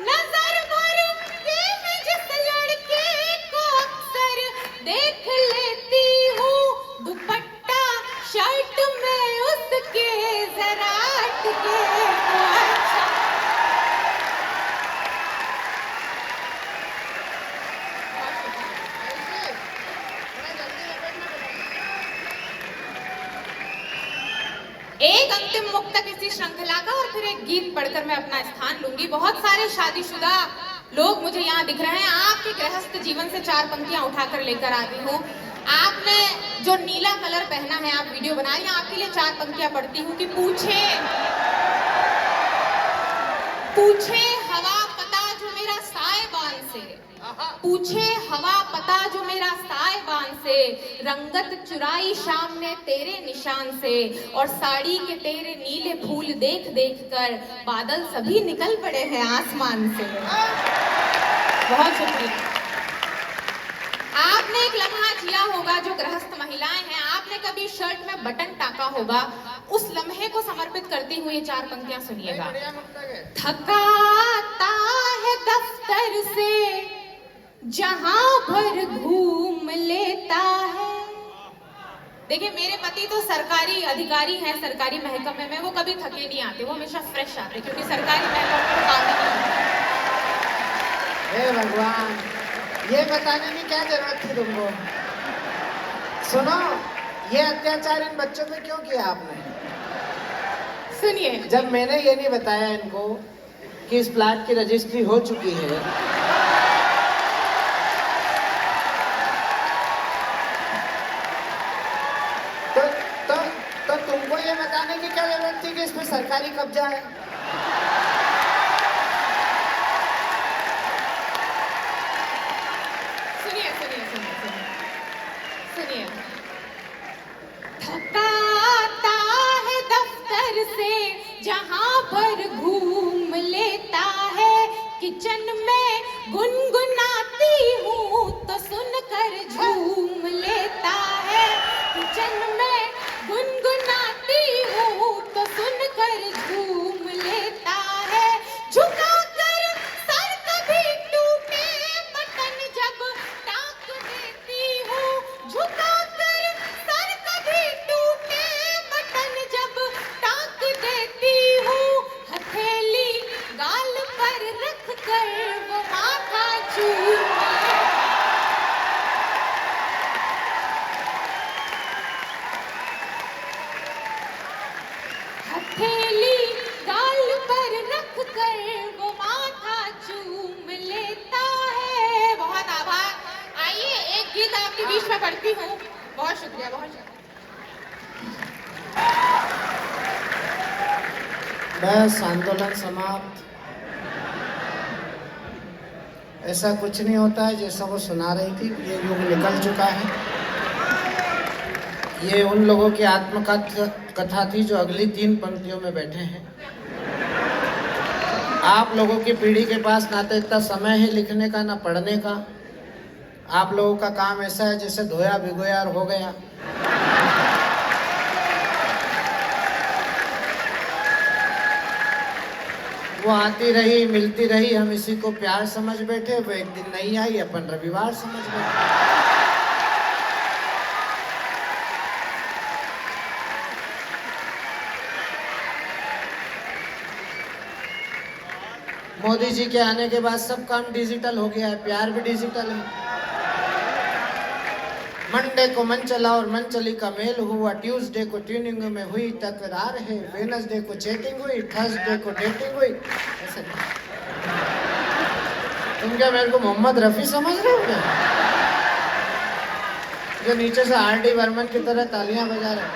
नजर भर के मैं जिस लड़के को अक्सर देख लेती हूँ। दुपट्टा शर्ट में उसके जरा अटके तो अच्छा। एक अंतिम मुक्तक इसी श्रृंखला का और फिर एक गीत पढ़कर मैं अपना स्थान लूंगी। बहुत सारे शादीशुदा लोग मुझे यहाँ दिख रहे हैं। आपके गृहस्थ जीवन से 4 पंक्तियां उठाकर लेकर आती हूँ। आपने जो नीला कलर पहना है, आप वीडियो बना रही हैं, आपके लिए 4 पंक्तियां पढ़ती हूँ। कि पूछे हवा पता जो मेरा साएबान से, पूछे हवा पता जो मेरा साएबान से, रंगत चुराई शाम ने तेरे निशान से, और साड़ी के तेरे नीले फूल देख देख कर बादल सभी निकल पड़े हैं आसमान से। बहुत शुक्रिया। आपने एक लम्हा जिया होगा, जो गृहस्थ महिलाएं हैं, आपने कभी शर्ट में बटन टाका होगा, उस लम्हे को समर्पित करती हुई 4 पंक्तियां सुनिएगा। थकाता है दफ्तर से जहां भर घूम लेता है। देखिए, मेरे पति तो सरकारी अधिकारी हैं, सरकारी महकमे में, वो कभी थके नहीं आते, वो हमेशा फ्रेश आते, क्योंकि सरकारी महकमे में काम नहीं होता। हे भगवान, ये बताने की क्या जरूरत थी तुमको? सुनो, ये अत्याचार इन बच्चों पे क्यों किया आपने? सुनिए, जब मैंने ये नहीं बताया इनको कि इस प्लाट की रजिस्ट्री हो चुकी है, तो तुमको ये बताने की क्या जरूरत थी कि इसमें सरकारी कब्जा है? सुनिए। थकाता है दफ्तर से जहां पर घूम लेता है, किचन में गुनगुनाती हूँ तो सुनकर झूम लेता है। किचन में गुनगुनाती हूँ तो सुनकर झूम लेता है। झुकाकर सर कभी टूटे बटन जब टाक देती हूँ, झुकाकर सर कभी टूटे बटन जब टाक देती हूँ। हथेली गाल पर रख कर वो माथा चूम हथेली गाल पर रख कर वो माथा चूम लेता है। बहुत आभार। आइए, एक गीत आपके बीच में पढ़ती हूँ। बहुत शुक्रिया, बहुत शुक्रिया। बस आंदोलन समाप्त। ऐसा कुछ नहीं होता है जैसा वो सुना रही थी। ये युग निकल चुका है। ये उन लोगों की आत्मकथा थी जो अगली 3 पंक्तियों में बैठे हैं। आप लोगों की पीढ़ी के पास ना तो इतना समय है लिखने का, ना पढ़ने का। आप लोगों का काम ऐसा है जैसे धोया भिगोया और हो गया। वो आती रही, मिलती रही, हम इसी को प्यार समझ बैठे। वो एक दिन नहीं आई, अपन रविवार समझ बैठे। मोदी जी के आने के बाद सब काम डिजिटल हो गया है, प्यार भी डिजिटल है। मंडे को मन चला और मन चली का मेल हुआ, ट्यूसडे को ट्यूनिंग में हुई तकरार है, वेडनेसडे को चैटिंग हुई, थर्सडे को डेटिंग हुई। ऐसे तुम क्या मेरे को मोहम्मद रफी समझ रहे हो क्या? जो नीचे से आर डी बर्मन की तरह तालियां बजा रहे।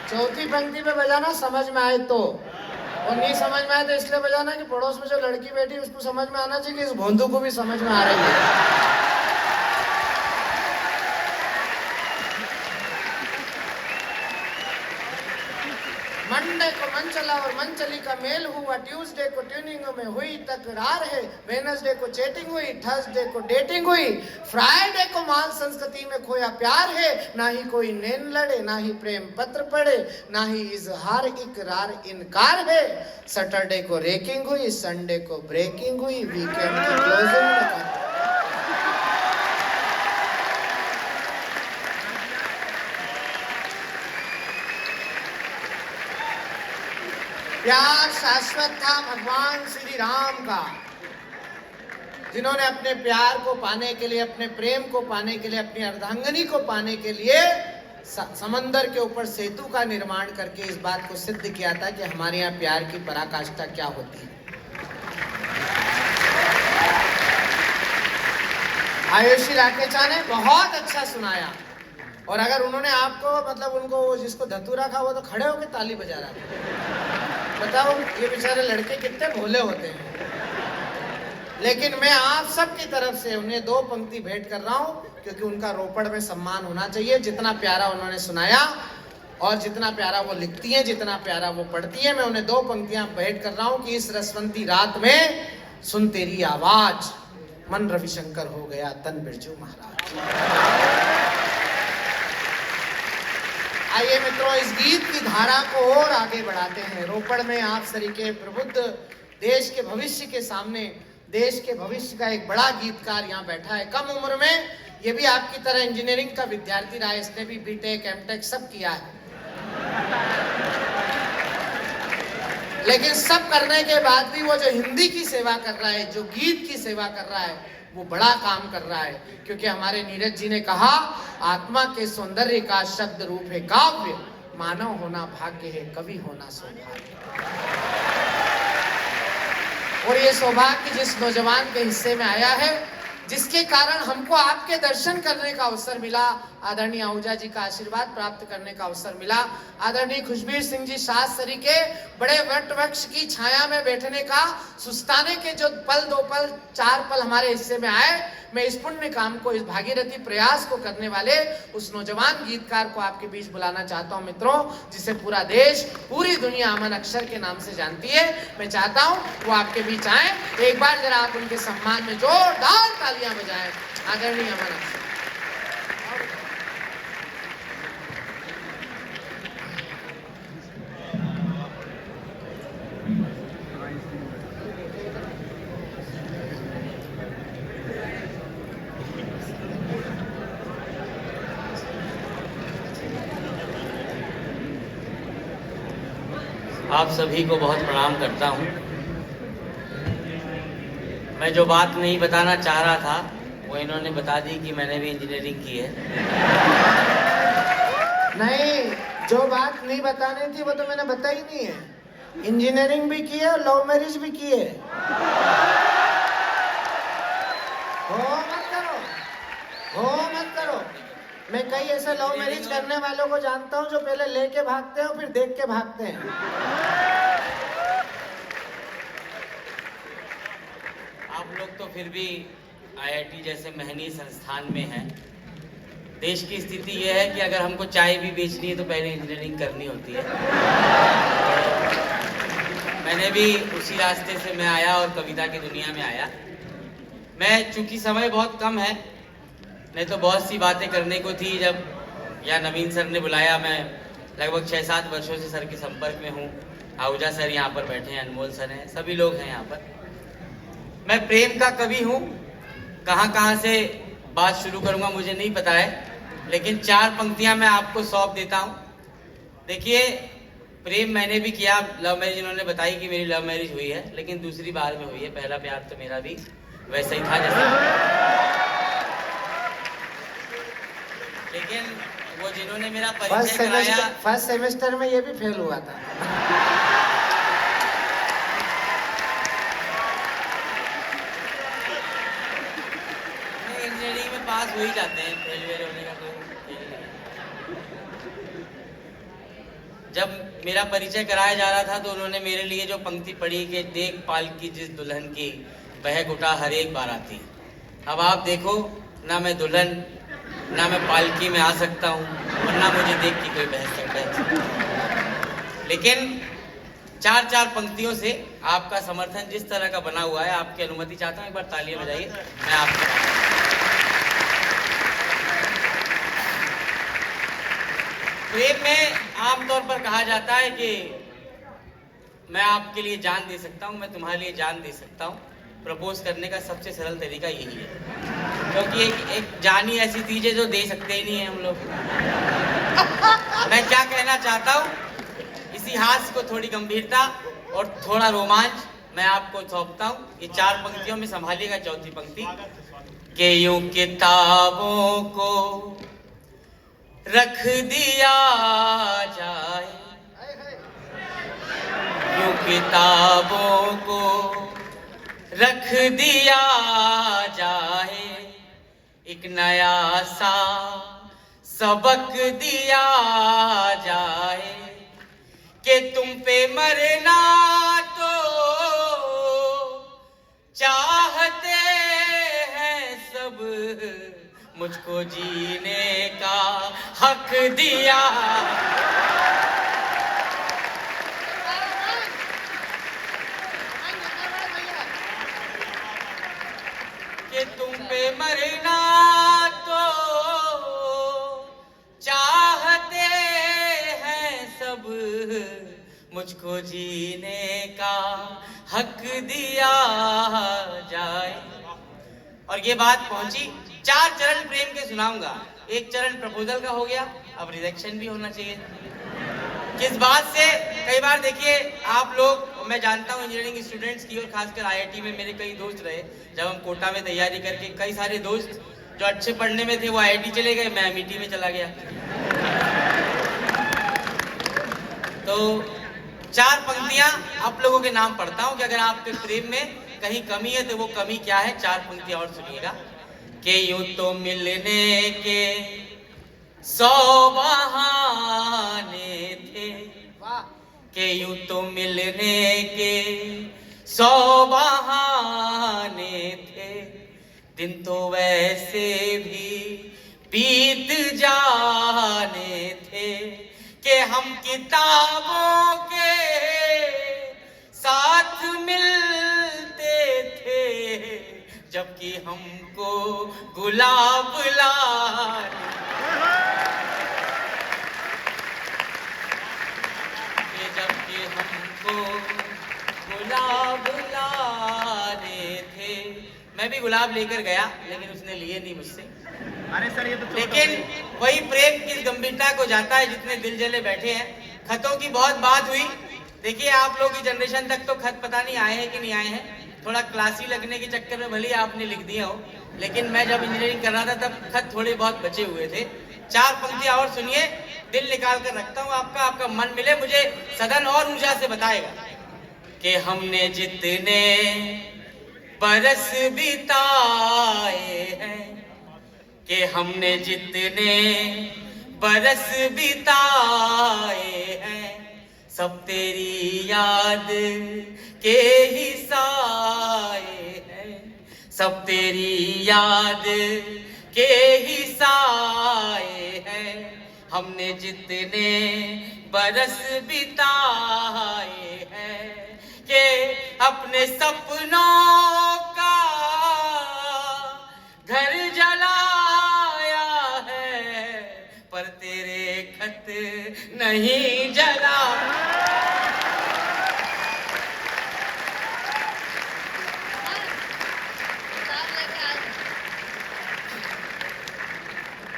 चौथी पंक्ति पे बजाना समझ में आए तो, और नहीं समझ में आए तो इसलिए बजाना कि पड़ोस में जो लड़की बैठी उसको समझ में आना चाहिए कि इस भोंदू को भी समझ में आ रही है। मंडे को मन चला और मन चली का मेल हुआ, ट्यूसडे को ट्यूनिंग में हुई तकरार है, वेडनेसडे को चैटिंग हुई, थर्सडे को डेटिंग हुई, फ्राइडे को माल संस्कृति में खोया प्यार है, ना ही कोई नैन लड़े, ना ही प्रेम पत्र पढ़े, ना ही इजहार इकरार इनकार है, सैटरडे को रेकिंग हुई, संडे को ब्रेकिंग हुई, वीकेंड की क्लोजिंग। प्यार शाश्वत था भगवान श्री राम का, जिन्होंने अपने प्यार को पाने के लिए, अपने प्रेम को पाने के लिए, अपनी अर्धांगिनी को पाने के लिए समंदर के ऊपर सेतु का निर्माण करके इस बात को सिद्ध किया था कि हमारे यहाँ प्यार की पराकाष्ठा क्या होती है। आयुषी राकेचा ने बहुत अच्छा सुनाया, और अगर उन्होंने आपको मतलब उनको जिसको धतूरा खा वो तो खड़े होकर ताली बजा रहा था। बताओ ये बेचारे लड़के कितने भोले होते हैं। लेकिन मैं आप सब की तरफ से उन्हें 2 पंक्ति भेंट कर रहा हूँ, क्योंकि उनका रोपड़ में सम्मान होना चाहिए। जितना प्यारा उन्होंने सुनाया और जितना प्यारा वो लिखती हैं, जितना प्यारा वो पढ़ती है, मैं उन्हें 2 पंक्तियां भेंट कर रहा हूँ कि इस रसवंती रात में सुन तेरी आवाज, मन रविशंकर हो गया तन बिरजू महाराज। आइए मित्रों, इस गीत की धारा को और आगे बढ़ाते हैं। रोपड़ में आप सरीके प्रबुद्ध देश के भविष्य के सामने, देश के भविष्य का एक बड़ा गीतकार यहाँ बैठा है। कम उम्र में ये भी आपकी तरह इंजीनियरिंग का विद्यार्थी रहा है, इसने भी बीटेक एमटेक सब किया है, लेकिन सब करने के बाद भी वो जो हिंदी की सेवा कर रहा है, जो गीत की सेवा कर रहा है, वो बड़ा काम कर रहा है। क्योंकि हमारे नीरज जी ने कहा, आत्मा के सौंदर्य का शब्द रूप है काव्य, मानव होना भाग्य है, कवि होना सौभाग्य। और ये सौभाग्य जिस नौजवान के हिस्से में आया है, जिसके कारण हमको आपके दर्शन करने का अवसर मिला, आदरणीय आहूजा जी का आशीर्वाद प्राप्त करने का अवसर मिला, आदरणीय खुशबीर सिंह जी शास्त्री के बड़े वट वृक्ष की छाया में बैठने का, सुस्ताने के जो पल 2 पल 4 पल हमारे हिस्से में आए, मैं इस पुण्य काम को, इस भागीरथी प्रयास को करने वाले उस नौजवान गीतकार को आपके बीच बुलाना चाहता हूं मित्रों, जिसे पूरा देश, पूरी दुनिया अमन अक्षर के नाम से जानती है। मैं चाहता हूं वो आपके बीच आए। एक बार जरा आप उनके सम्मान में जोरदार तालियां बजाएं। आदरणीय अमन अक्षर। आप सभी को बहुत प्रणाम करता हूं। मैं जो बात नहीं बताना चाह रहा था वो इन्होंने बता दी कि मैंने भी इंजीनियरिंग की है। नहीं, जो बात नहीं बतानी थी वो तो मैंने बताई नहीं है। इंजीनियरिंग भी की है और लव मैरिज भी की है। हो मत करो, हो मत करो। मैं कई ऐसे लव मैरिज करने वालों को जानता हूँ जो पहले लेके भागते हैं और फिर देख के भागते हैं। आप लोग तो फिर भी आईआईटी जैसे महनीय संस्थान में हैं। देश की स्थिति यह है कि अगर हमको चाय भी बेचनी है तो पहले इंजीनियरिंग करनी होती है। मैंने भी उसी रास्ते से मैं आया और कविता की दुनिया में आया। मैं चूंकि समय बहुत कम है, नहीं तो बहुत सी बातें करने को थी। जब या नवीन सर ने बुलाया, मैं लगभग 6-7 वर्षों से सर के संपर्क में हूँ। आहूजा सर यहाँ पर बैठे हैं, अनमोल सर हैं, सभी लोग हैं यहाँ पर। मैं प्रेम का कवि हूँ। कहाँ से बात शुरू करूँगा मुझे नहीं पता है, लेकिन 4 पंक्तियाँ मैं आपको सौंप देता हूँ। देखिए, प्रेम मैंने भी किया, लव मैरिज उन्होंने बताई कि मेरी लव मैरिज हुई है, लेकिन दूसरी बार में हुई है। पहला प्यार तो मेरा भी वैसा ही था जैसा, लेकिन वो जिन्होंने मेरा परिचय कराया, फर्स्ट सेमेस्टर में ये भी फेल हुआ था। इंजीनियरिंग में पास हो ही जाते हैं, फेल वेल होने का कोई खेल नहीं है। जब मेरा परिचय कराया जा रहा था तो उन्होंने मेरे लिए जो पंक्ति पढ़ी कि देख पालकी जिस दुल्हन की बह उठा हर एक बाराती। अब आप देखो, ना मैं दुल्हन ना मैं पालकी में आ सकता हूँ और ना मुझे देख के कोई बह सकता है, लेकिन चार चार पंक्तियों से आपका समर्थन जिस तरह का बना हुआ है, आपकी अनुमति चाहता हूँ, एक बार तालियां बजाइए। मैं आपको प्रेम में आमतौर पर कहा जाता है कि मैं आपके लिए जान दे सकता हूँ, मैं तुम्हारे लिए जान दे सकता हूँ। प्रपोज करने का सबसे सरल तरीका यही है, क्योंकि एक जानी ऐसी चीज है जो दे सकते ही नहीं है हम लोग। मैं क्या कहना चाहता हूँ, इसी हास्य को थोड़ी गंभीरता और थोड़ा रोमांच मैं आपको सौंपता हूँ। ये चार पंक्तियों में संभालिएगा चौथी पंक्ति कि यूं किताबों को रख दिया जाए, यूं किताबों को रख दिया जाए, एक नया सा सबक दिया जाए कि तुम पे मरना तो चाहते हैं सब, मुझको जीने का हक दिया। कि तुम पे मरना तो चाहते हैं सब, मुझको जीने का हक दिया जाए। और ये बात पहुंची, चार चरण प्रेम के सुनाऊंगा। एक चरण प्रपोजल का हो गया, अब रिजेक्शन भी होना चाहिए। किस बात से? कई बार देखिए आप लोग, मैं जानता हूँ इंजीनियरिंग स्टूडेंट्स की और खासकर आईआईटी में मेरे कई दोस्त रहे, जब हम कोटा में तैयारी करके कई सारे दोस्त जो अच्छे पढ़ने में थे वो आईआईटी चले गए, मैं एमईटी में चला गया। तो चार पंक्तियां आप लोगों के नाम पढ़ता हूं कि अगर आपके प्रेम में कहीं कमी है तो वो कमी क्या है। चार पंक्तियां और सुनिएगा कि यूं तो मिलने के 100 बहाने थे, कि यूं तो मिलने के 100 बहाने थे, दिन तो वैसे भी बीत जाने थे, कि हम किताबों के साथ मिलते थे, जबकि हमको गुलाब लाने, जबकि हमको गुलाब लाने थे। मैं भी गुलाब लेकर गया, लेकिन उसने लिए नहीं मुझसे। अरे सर ये तो, लेकिन वही प्रेम किस गंभीरता को जाता है जितने दिल जले बैठे हैं। खतों की बहुत बात हुई। देखिए आप लोग की जनरेशन तक तो खत पता नहीं आए हैं कि नहीं आए हैं, थोड़ा क्लासी लगने के चक्कर में भले आपने लिख दिया हो, लेकिन मैं जब इंजीनियरिंग कर रहा था तब खत थोड़े बहुत बचे हुए थे। चार पंक्तियां और सुनिए, दिल निकाल कर रखता हूँ आपका, आपका मन मिले मुझे सदन और ऊर्जा से बताएगा कि हमने जितने बरस बिताए हैं, कि हमने जितने बरस बिताए हैं, सब तेरी याद के ही साए हैं, सब तेरी याद के ही साए हैं, हमने जितने बरस बिताए हैं, कि अपने सपनों का घर जलाया है, पर तेरे खत नहीं जला।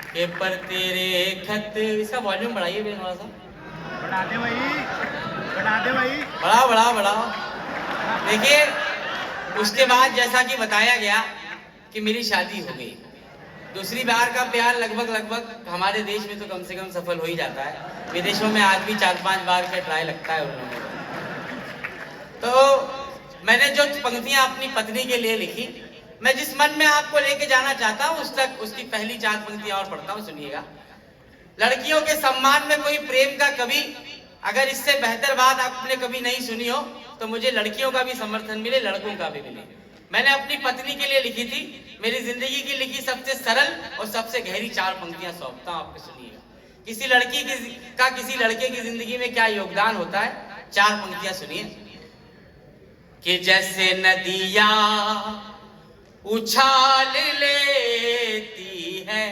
के पर तेरे खत, इसका वॉल्यूम बढ़ाइए थोड़ा सा, बढ़ा दे भाई। बढ़ाओ बढ़ाओ बढ़ाओ। देखिए, उसके बाद जैसा कि बताया गया कि मेरी शादी हो गई। दूसरी बार का प्यार लगभग हमारे देश में तो कम से कम सफल हो ही जाता है। विदेशों में आज भी 4-5 बार का ट्राई लगता है उन लोगों को। तो मैंने जो पंक्तियां अपनी पत्नी के लिए लिखी, मैं जिस मन में आपको लेके जाना चाहता हूं उस तक उसकी पहली 4 पंक्तियां और पढ़ता हूं, सुनिएगा। लड़कियों के सम्मान में कोई प्रेम का कवि, अगर इससे बेहतर बात आपने कभी नहीं सुनी हो तो मुझे लड़कियों का भी समर्थन मिले, लड़कों का भी मिले। मैंने अपनी पत्नी के लिए लिखी थी, मेरी जिंदगी की लिखी सबसे सरल और सबसे गहरी 4 पंक्तियां सौंपता हूं आपको, सुनिएगा। किसी लड़की का किसी लड़के की जिंदगी में क्या योगदान होता है, 4 पंक्तियां सुनिए। कि जैसे नदियां उछाल लेती है,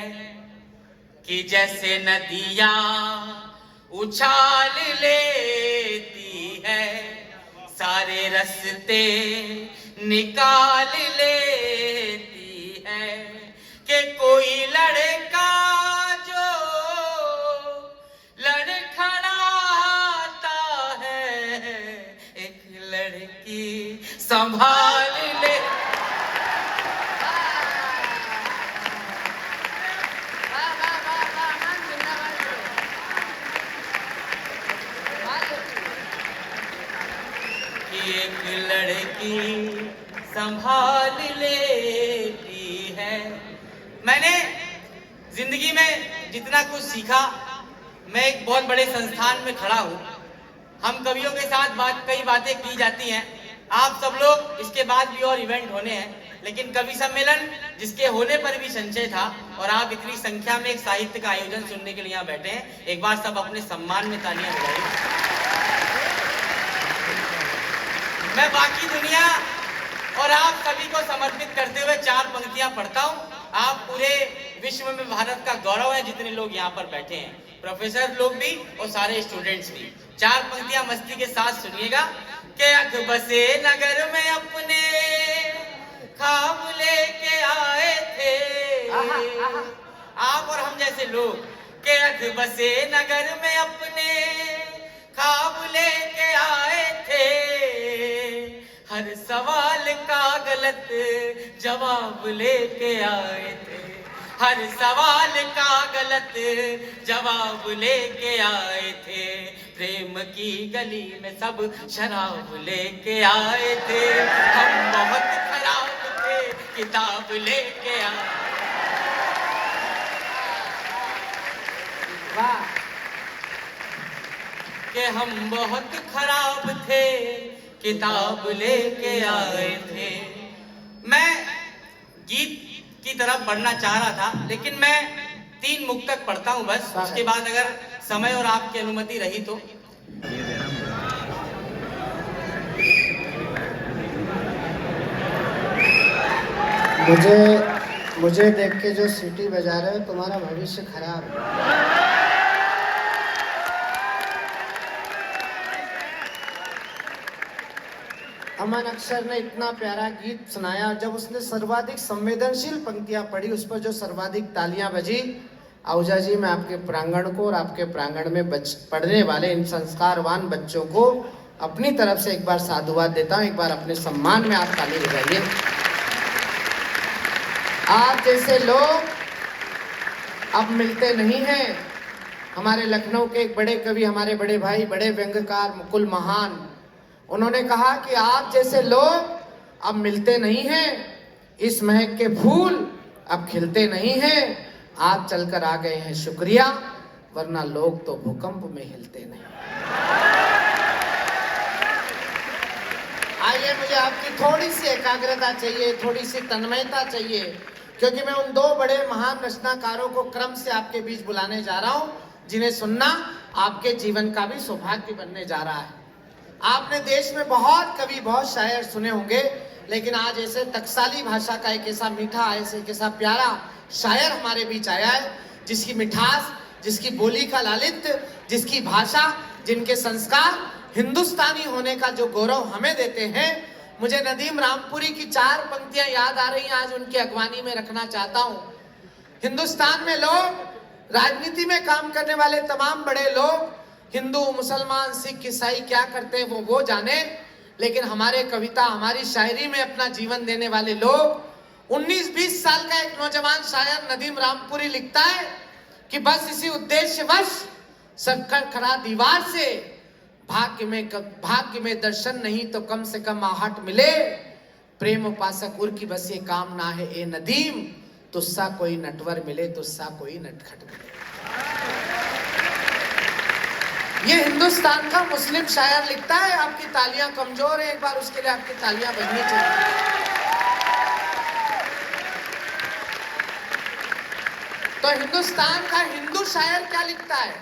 कि जैसे नदियां उछाल लेती है, सारे रास्ते निकाल लेती है। कि कोई लड़का जो लड़खड़ाता है, एक लड़की संभाल ले। एक लड़की संभाल लेती है। मैंने जिंदगी में जितना कुछ सीखा, मैं एक बहुत बड़े संस्थान में खड़ा हूं। हम कवियों के साथ कई बातें की जाती हैं। आप सब लोग इसके बाद भी और इवेंट होने हैं, लेकिन कवि सम्मेलन जिसके होने पर भी संशय था, और आप इतनी संख्या में एक साहित्य का आयोजन सुनने के लिए यहाँ बैठे हैं। एक बार सब अपने सम्मान में तालियां बजाइए। मैं बाकी दुनिया और आप सभी को समर्पित करते हुए 4 पंक्तियां पढ़ता हूं। आप पूरे विश्व में भारत का गौरव है, जितने लोग यहाँ पर बैठे हैं, प्रोफेसर लोग भी और सारे स्टूडेंट्स भी। 4 पंक्तियां मस्ती के साथ सुनिएगा। के अख बसे नगर में अपने ख्वाब लेके आए थे, आप और हम जैसे लोग। के अख बसे नगर में अपने ख्वाब लेके आए थे, हर सवाल का गलत जवाब लेके आए थे, हर सवाल का गलत जवाब लेके आए थे। प्रेम की गली में सब शराब लेके आए थे, हम बहुत खराब थे, किताब लेके आए। वाह। कि हम बहुत खराब थे, किताब लेके आए थे। मैं गीत की तरफ बढ़ना चाह रहा था, लेकिन मैं 3 मुक्तक पढ़ता हूं बस। उसके बाद अगर समय और आपकी अनुमति रही तो। मुझे देख के जो सीटी बजा रहे हो, तुम्हारा भविष्य खराब है। अमन अक्षर ने इतना प्यारा गीत सुनाया, जब उसने सर्वाधिक संवेदनशील पंक्तियां पढ़ी, उस पर जो सर्वाधिक तालियां बजी। आहूजा जी, मैं आपके प्रांगण को और आपके प्रांगण में पढ़ने वाले इन संस्कारवान बच्चों को अपनी तरफ से एक बार साधुवाद देता हूं। एक बार अपने सम्मान में आप ताली बजाइए। आप जैसे लोग अब मिलते नहीं हैं। हमारे लखनऊ के एक बड़े कवि, हमारे बड़े भाई, बड़े व्यंग्यकार मुकुल महान, उन्होंने कहा कि आप जैसे लोग अब मिलते नहीं हैं। इस महक के फूल अब खिलते नहीं हैं। आप चलकर आ गए हैं, शुक्रिया, वरना लोग तो भूकंप में हिलते नहीं। आइए, मुझे आपकी थोड़ी सी एकाग्रता चाहिए, थोड़ी सी तन्मयता चाहिए, क्योंकि मैं उन 2 बड़े महान रचनाकारों को क्रम से आपके बीच बुलाने जा रहा हूं, जिन्हें सुनना आपके जीवन का भी सौभाग्य बनने जा रहा है। आपने देश में बहुत कवि, बहुत शायर सुने होंगे, लेकिन आज ऐसे टकसाली भाषा का एक ऐसा मीठा, एक ऐसा प्यारा शायर हमारे बीच आया है, जिसकी मिठास, जिसकी बोली का लालित्य, जिसकी भाषा, जिनके संस्कार हिंदुस्तानी होने का जो गौरव हमें देते हैं। मुझे नदीम रामपुरी की 4 पंक्तियां याद आ रही हैं, आज उनकी अगवानी में रखना चाहता हूं। हिंदुस्तान में लोग, राजनीति में काम करने वाले तमाम बड़े लोग हिंदू मुसलमान सिख ईसाई क्या करते हैं वो जाने, लेकिन हमारे कविता हमारी शायरी में अपना जीवन देने वाले लोग 19-20 साल का एक नौजवान शायर नदीम रामपुरी लिखता है कि बस इसी उद्देश्यवश सबकर खड़ा दीवार से भाग्य में दर्शन नहीं तो कम से कम आहट मिले, प्रेम उपासक उर की बस ये काम ना है ए नदीम, तुस्सा कोई नटवर मिले तुस्सा कोई नटखट मिले। ये हिंदुस्तान का मुस्लिम शायर लिखता है। आपकी तालियां कमजोर है, एक बार उसके लिए आपकी तालियां बजनी चाहिए। तो हिंदुस्तान का हिंदू शायर क्या लिखता है?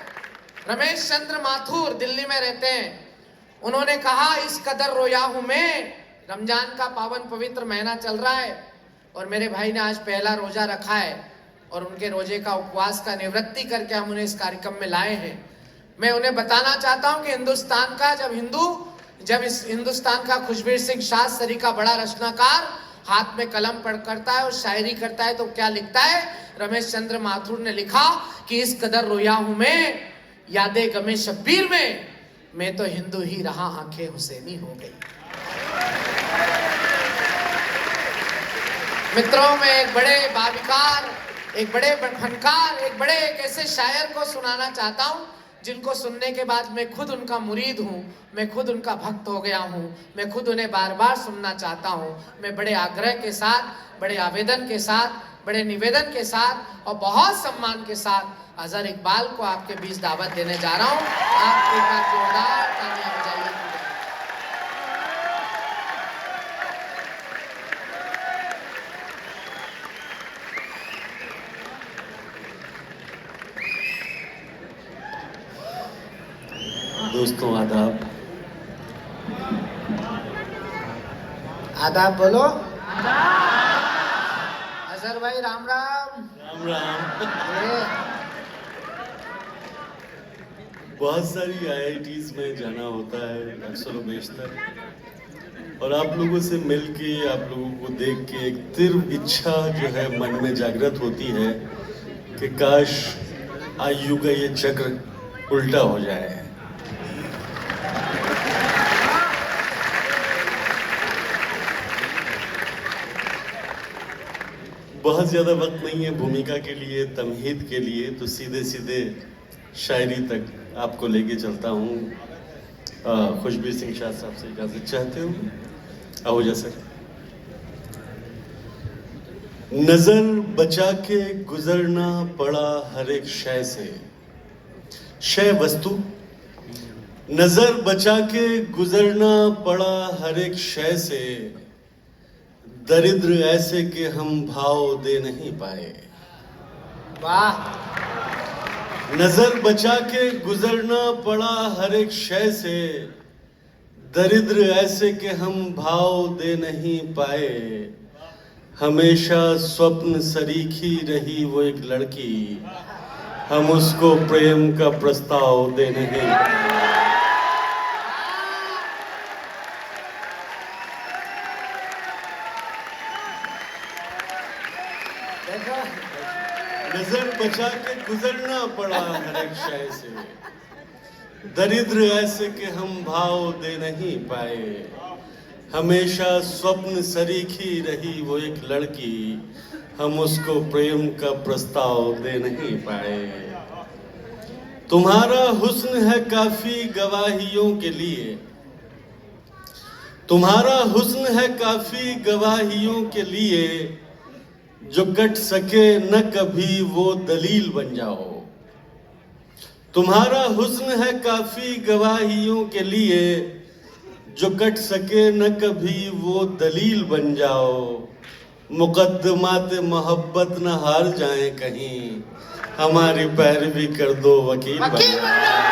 रमेश चंद्र माथुर दिल्ली में रहते हैं। उन्होंने कहा इस कदर रोया हूं मैं, रमजान का पावन पवित्र महीना चल रहा है और मेरे भाई ने आज पहला रोजा रखा है और उनके रोजे का उपवास का निवृत्ति करके हम उन्हें इस कार्यक्रम में लाए हैं। मैं उन्हें बताना चाहता हूं कि हिंदुस्तान का जब इस हिंदुस्तान का खुशबीर सिंह शास्त्री का बड़ा रचनाकार हाथ में कलम पकड़ करता है और शायरी करता है तो क्या लिखता है? रमेश चंद्र माथुर ने लिखा कि इस कदर रोया हूं मैं, यादें गमे शब्बीर में, मैं तो हिंदू ही रहा आंखें हुसैनी हो गई। मित्रों, मैं एक बड़े बाविकार, एक बड़े फनकार, एक ऐसे शायर को सुनाना चाहता हूं जिनको सुनने के बाद मैं खुद उनका मुरीद हूं, मैं खुद उनका भक्त हो गया हूं, मैं खुद उन्हें बार बार सुनना चाहता हूं। मैं बड़े आग्रह के साथ, बड़े आवेदन के साथ, बड़े निवेदन के साथ और बहुत सम्मान के साथ अजहर इकबाल को आपके बीच दावत देने जा रहा हूं। आप एक बार जोरदार तालियां बजाइए। दोस्तों आदाब। आदाब बोलो। अजहर भाई राम राम। राम राम। ये बहुत सारी आईआईटीज में जाना होता है अक्सर व बेशतर, और आप लोगों से मिलके, आप लोगों को देख के एक तीव्र इच्छा जो है मन में जागृत होती है कि काश आयु का ये चक्र उल्टा हो जाए। बहुत ज़्यादा वक्त नहीं है भूमिका के लिए, तमहीद के लिए, तो सीधे सीधे शायरी तक आपको लेके चलता हूँ। खुशबीर सिंह शाह साहब से इजाज़त चाहते हूँ। आहूजा सर। नज़र बचा के गुजरना पड़ा हर एक शय से, शय वस्तु। नज़र बचा के गुजरना पड़ा हर एक शय से, दरिद्र ऐसे कि हम भाव दे नहीं पाए। वाह। नजर बचा के गुजरना पड़ा हर एक शय से, दरिद्र ऐसे कि हम भाव दे नहीं पाए। हमेशा स्वप्न सरीखी रही वो एक लड़की, हम उसको प्रेम का प्रस्ताव दे नहीं पाए। नजर बचा के गुजरना पड़ा हर एक शय से, दरिद्र ऐसे कि हम भाव दे नहीं पाए। हमेशा स्वप्न सरीखी रही वो एक लड़की, हम उसको प्रेम का प्रस्ताव दे नहीं पाए। तुम्हारा हुस्न है काफी गवाहियों के लिए, तुम्हारा हुस्न है काफी गवाहियों के लिए, जो कट सके न कभी वो दलील बन जाओ। तुम्हारा हुस्न है काफी गवाहियों के लिए, जो कट सके न कभी वो दलील बन जाओ। मुकद्दमात मोहब्बत न हार जाए कहीं, हमारी पैरवी कर दो वकील बन जाओ।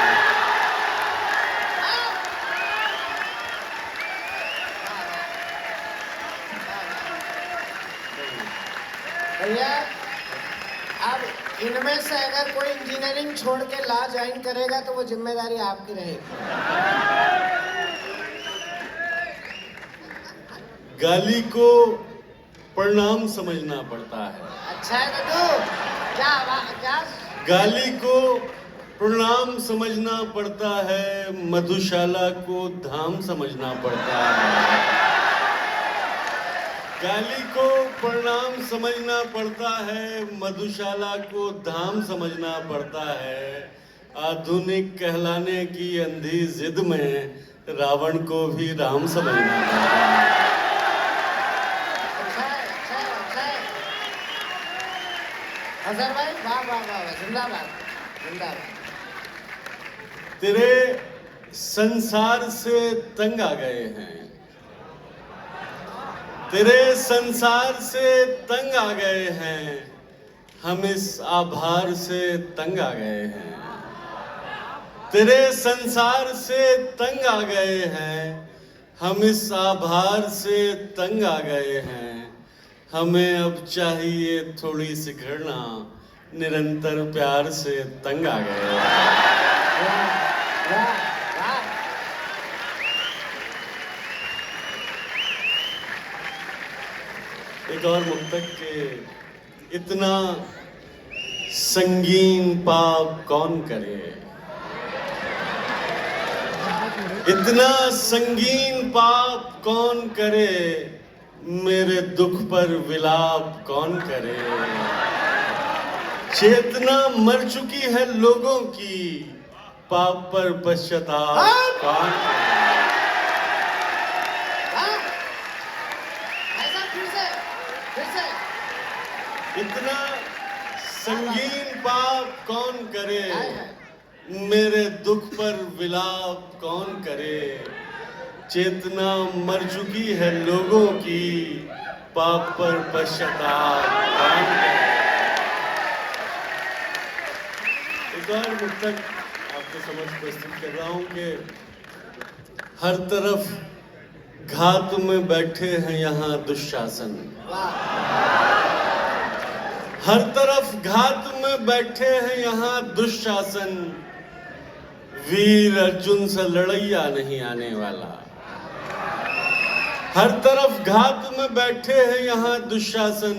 भैया, अब इनमें से अगर कोई इंजीनियरिंग छोड़ के लॉ ज्वाइन करेगा तो वो जिम्मेदारी आपकी रहेगी। गाली को प्रणाम समझना पड़ता है। अच्छा है तो क्या क्या गाली को प्रणाम समझना पड़ता है, मधुशाला को धाम समझना पड़ता है। गाली को प्रणाम समझना पड़ता है, मधुशाला को धाम समझना पड़ता है। आधुनिक कहलाने की अंधी जिद में रावण को भी राम समझना पड़ता है। अच्छा है, अच्छा है, अच्छा है। अजहर भाई वाह वाह वाह वाह, जिंदाबाद जिंदाबाद। तेरे संसार से तंग आ गए हैं, तेरे संसार से तंग आ गए हैं, हम इस आभार से तंग आ गए हैं। तेरे संसार से तंग आ गए हैं, हम इस आभार से तंग आ गए हैं। हमें अब चाहिए थोड़ी सी घृणा, निरंतर प्यार से तंग आ गए हैं। वाह वाह वाह। एक और मुक्तक के इतना संगीन पाप कौन करे, इतना संगीन पाप कौन करे, मेरे दुख पर विलाप कौन करे। चेतना मर चुकी है लोगों की, पाप पर पश्चाताप कौन करे। हाँ? ऐसा फिर से इतना संगीन पाप कौन करे, हाय, हाय। मेरे दुख पर विलाप कौन करे। चेतना मर चुकी है लोगों की, पाप पर पश्चाताप कौन करे। एक और मुक्तक आपके समक्ष प्रस्तुत कर रहा हूं कि हर तरफ घात में बैठे हैं यहाँ दुशासन, हर तरफ घात में बैठे हैं यहाँ दुशासन। वीर अर्जुन से लड़ैया नहीं आने वाला। हर तरफ घात में बैठे हैं यहाँ दुशासन,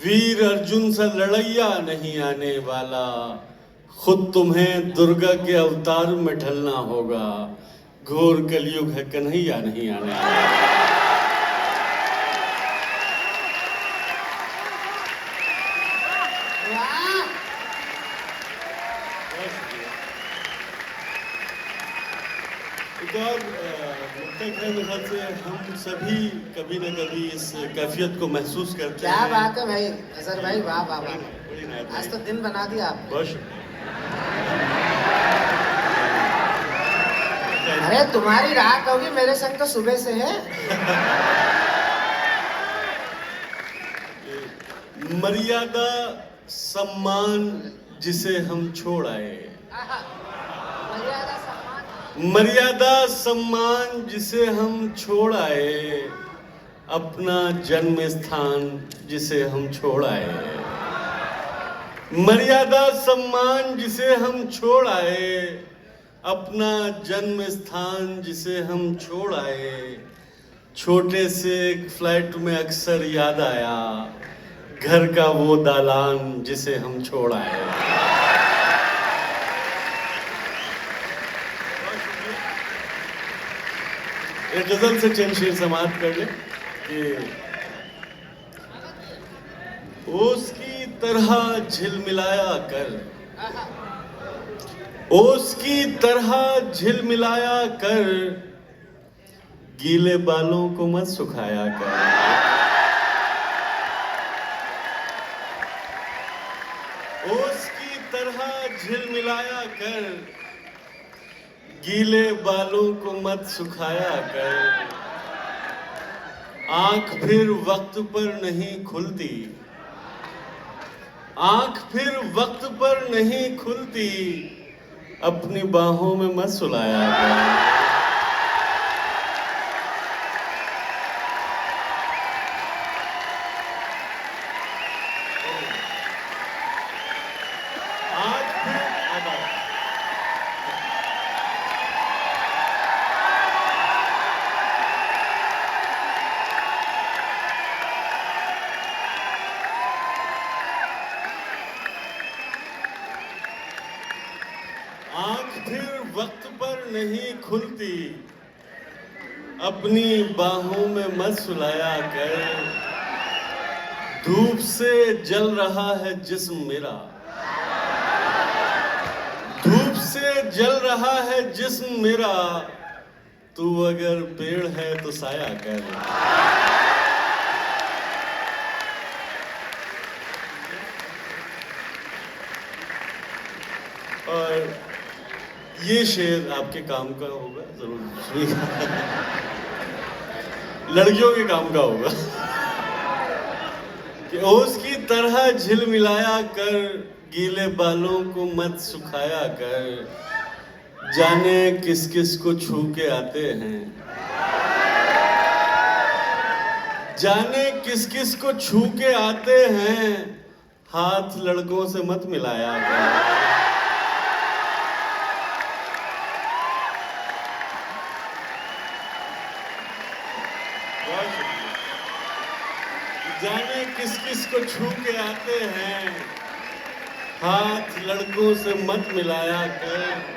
वीर अर्जुन से लड़ैया नहीं आने वाला। खुद तुम्हें दुर्गा के अवतार में ढलना होगा, घोर कलयुग है कन्हैया नहीं आने वाला। एक और मुक्तक है, मेरे ख्याल से हम सभी कभी न कभी इस कैफियत को महसूस करते क्या हैं। बात है भाई अजहर भाई, वाह वाह वाह। बड़ी नायत आज है। तो दिन बना दिया आपने। बहुत शुक्रिया। अरे तुम्हारी रात होगी, मेरे संग तो सुबह से है। मर्यादा सम्मान जिसे हम छोड़ आए, मर्यादा सम्मान। मर्यादा सम्मान जिसे हम छोड़ आए, अपना जन्म स्थान जिसे हम छोड़ आए। मर्यादा सम्मान जिसे हम छोड़ आए, अपना जन्म स्थान जिसे हम छोड़ आए। छोटे से एक फ्लैट में अक्सर याद आया, घर का वो दालान जिसे हम छोड़ आए। एक गजल से चंद शेर समाप्त कर ले कि ओस की तरह झिलमिलाया कर, ओस की तरह झिलमिलाया कर, गीले बालों को मत सुखाया कर। ओस की तरह झिलमिलाया कर, गीले बालों को मत सुखाया कर। आंख फिर वक्त पर नहीं खुलती, आंख फिर वक्त पर नहीं खुलती, अपनी बाहों में मत सुलाया कर। आंख फिर नहीं खुलती, अपनी बाहों में मत सुलाया कर। धूप से जल रहा है जिस्म मेरा, धूप से जल रहा है जिस्म मेरा, तू अगर पेड़ है तो साया कर। और ये शेर आपके काम का होगा, जरूर सुनिएगा। लड़कियों के काम का होगा कि ओस की तरह झिलमिलाया कर, गीले बालों को मत सुखाया कर। जाने किस किस को छू के आते हैं, जाने किस किस को छू के आते हैं, हाथ लड़कों से मत मिलाया कर। जाने किस किस को छू के आते हैं, हाथ लड़कों से मत मिलाया कर।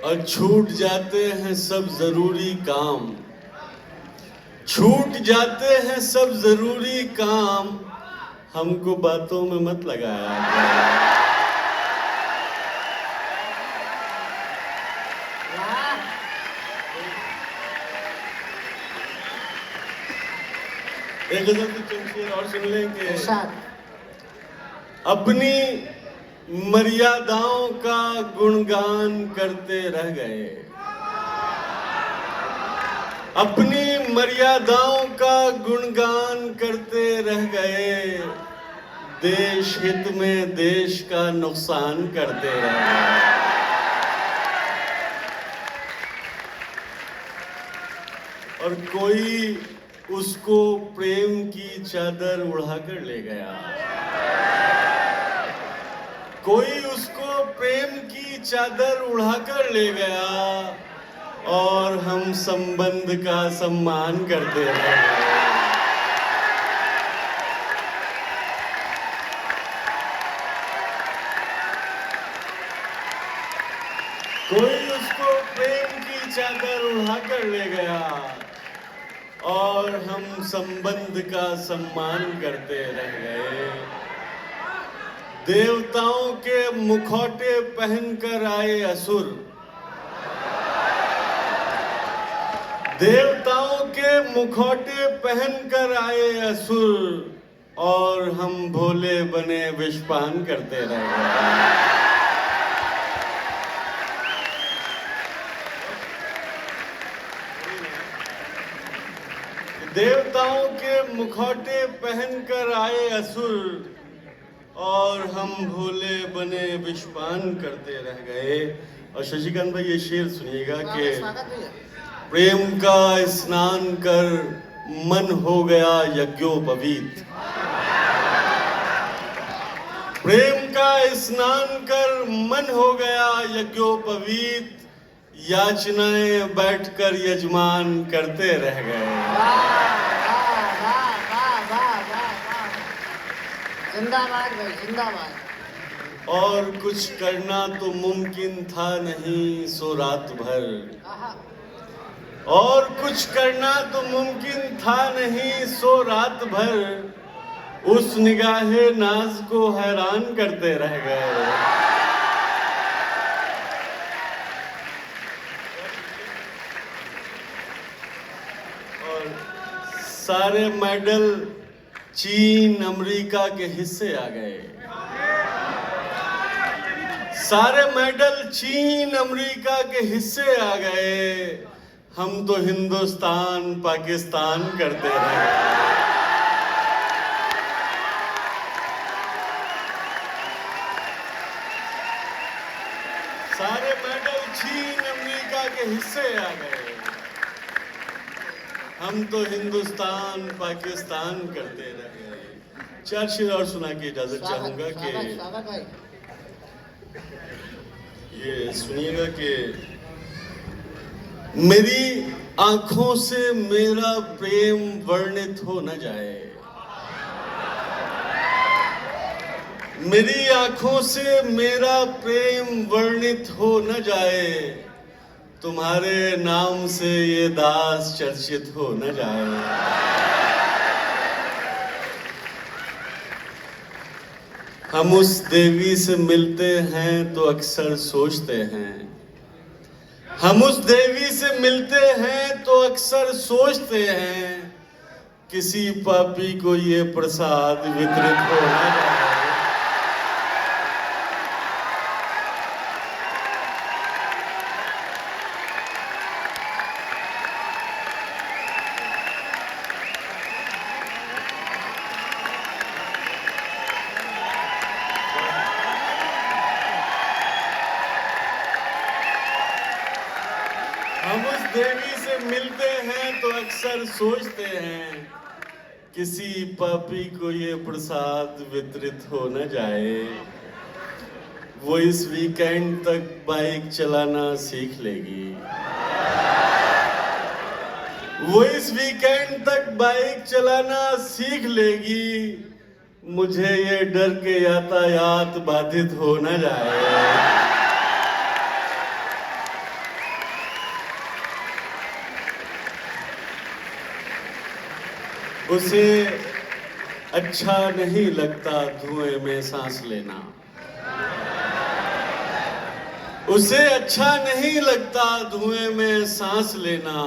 और छूट जाते हैं सब जरूरी काम, छूट जाते हैं सब जरूरी काम, हमको बातों में मत लगाया कर। एक गजल की चमचेर और सुन लेंगे। अपनी मर्यादाओं का गुणगान करते रह गए, अपनी मर्यादाओं का गुणगान करते रह गए, देश हित में देश का नुकसान करते रह गए। और कोई उसको प्रेम की चादर उड़ाकर ले गया, कोई उसको प्रेम की चादर उड़ाकर ले गया, और हम संबंध का सम्मान करते रहे। कोई उसको प्रेम की चादर उड़ाकर ले गया, और हम संबंध का सम्मान करते रह गए। देवताओं के मुखौटे पहनकर आए असुर, देवताओं के मुखौटे पहनकर आए असुर, और हम भोले बने विषपान करते रह गए। देवताओं के मुखौटे पहनकर आए असुर, और हम भोले बने विषपान करते रह गए। और शशिकांत भाई ये शेर सुनिएगा कि प्रेम का स्नान कर मन हो गया यज्ञोपवीत, प्रेम का स्नान कर मन हो गया यज्ञोपवीत, याचनाएं बैठकर यजमान करते रह गए। जिंदाबाद भाई, जिंदाबाद। और कुछ करना तो मुमकिन था नहीं सो रात भर, और कुछ करना तो मुमकिन था नहीं सो रात भर, उस निगाहे नाज को हैरान करते रह गए। और सारे मेडल चीन अमेरिका के हिस्से आ गए, सारे मेडल चीन अमेरिका के हिस्से आ गए, हम तो हिंदुस्तान पाकिस्तान करते रहे। सारे मेडल चीन अमेरिका के हिस्से आ गए, हम तो हिंदुस्तान पाकिस्तान करते रह गए। चार शेर और सुना के इजाजत चाहूंगा कि ये सुनिएगा कि मेरी आंखों से मेरा प्रेम वर्णित हो न जाए, मेरी आंखों से मेरा प्रेम वर्णित हो न जाए, तुम्हारे नाम से ये दास चर्चित हो न जाए। हम उस देवी से मिलते हैं तो अक्सर सोचते हैं, हम उस देवी से मिलते हैं तो अक्सर सोचते हैं, किसी पापी को ये प्रसाद वितरित हो न जाए। हम उस देवी से मिलते हैं तो अक्सर सोचते हैं, किसी पापी को ये प्रसाद वितरित हो न जाए। वो इस वीकेंड तक बाइक चलाना सीख लेगी, वो इस वीकेंड तक बाइक चलाना सीख लेगी, मुझे ये डर के यातायात बाधित हो न जाए। उसे अच्छा नहीं लगता धुएं में सांस लेना, उसे अच्छा नहीं लगता धुएं में सांस लेना,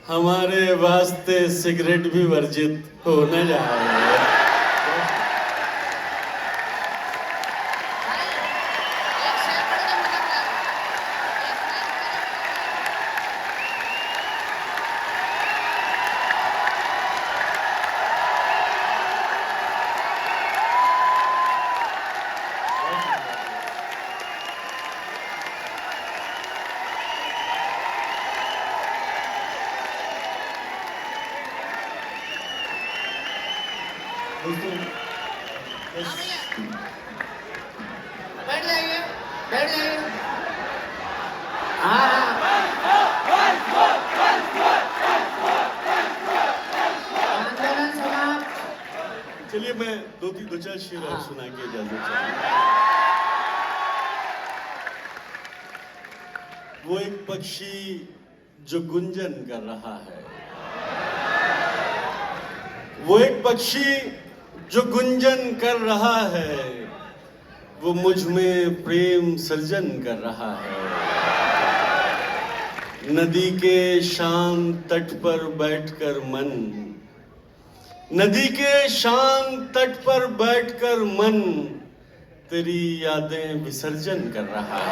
हमारे वास्ते सिगरेट भी वर्जित हो न जाए। बैठ जाइए, बैठ जाइए। हाँ, आंदोलन समाप्त। चलिए मैं दो चार शेर और सुना के इजाजत चाहूंगा। वो एक पक्षी जो गुंजन कर रहा है, वो एक पक्षी जो गुंजन कर रहा है, वो मुझ में प्रेम सर्जन कर रहा है। नदी के शांत तट पर बैठकर मन, नदी के शांत तट पर बैठकर मन तेरी यादें विसर्जन कर रहा है।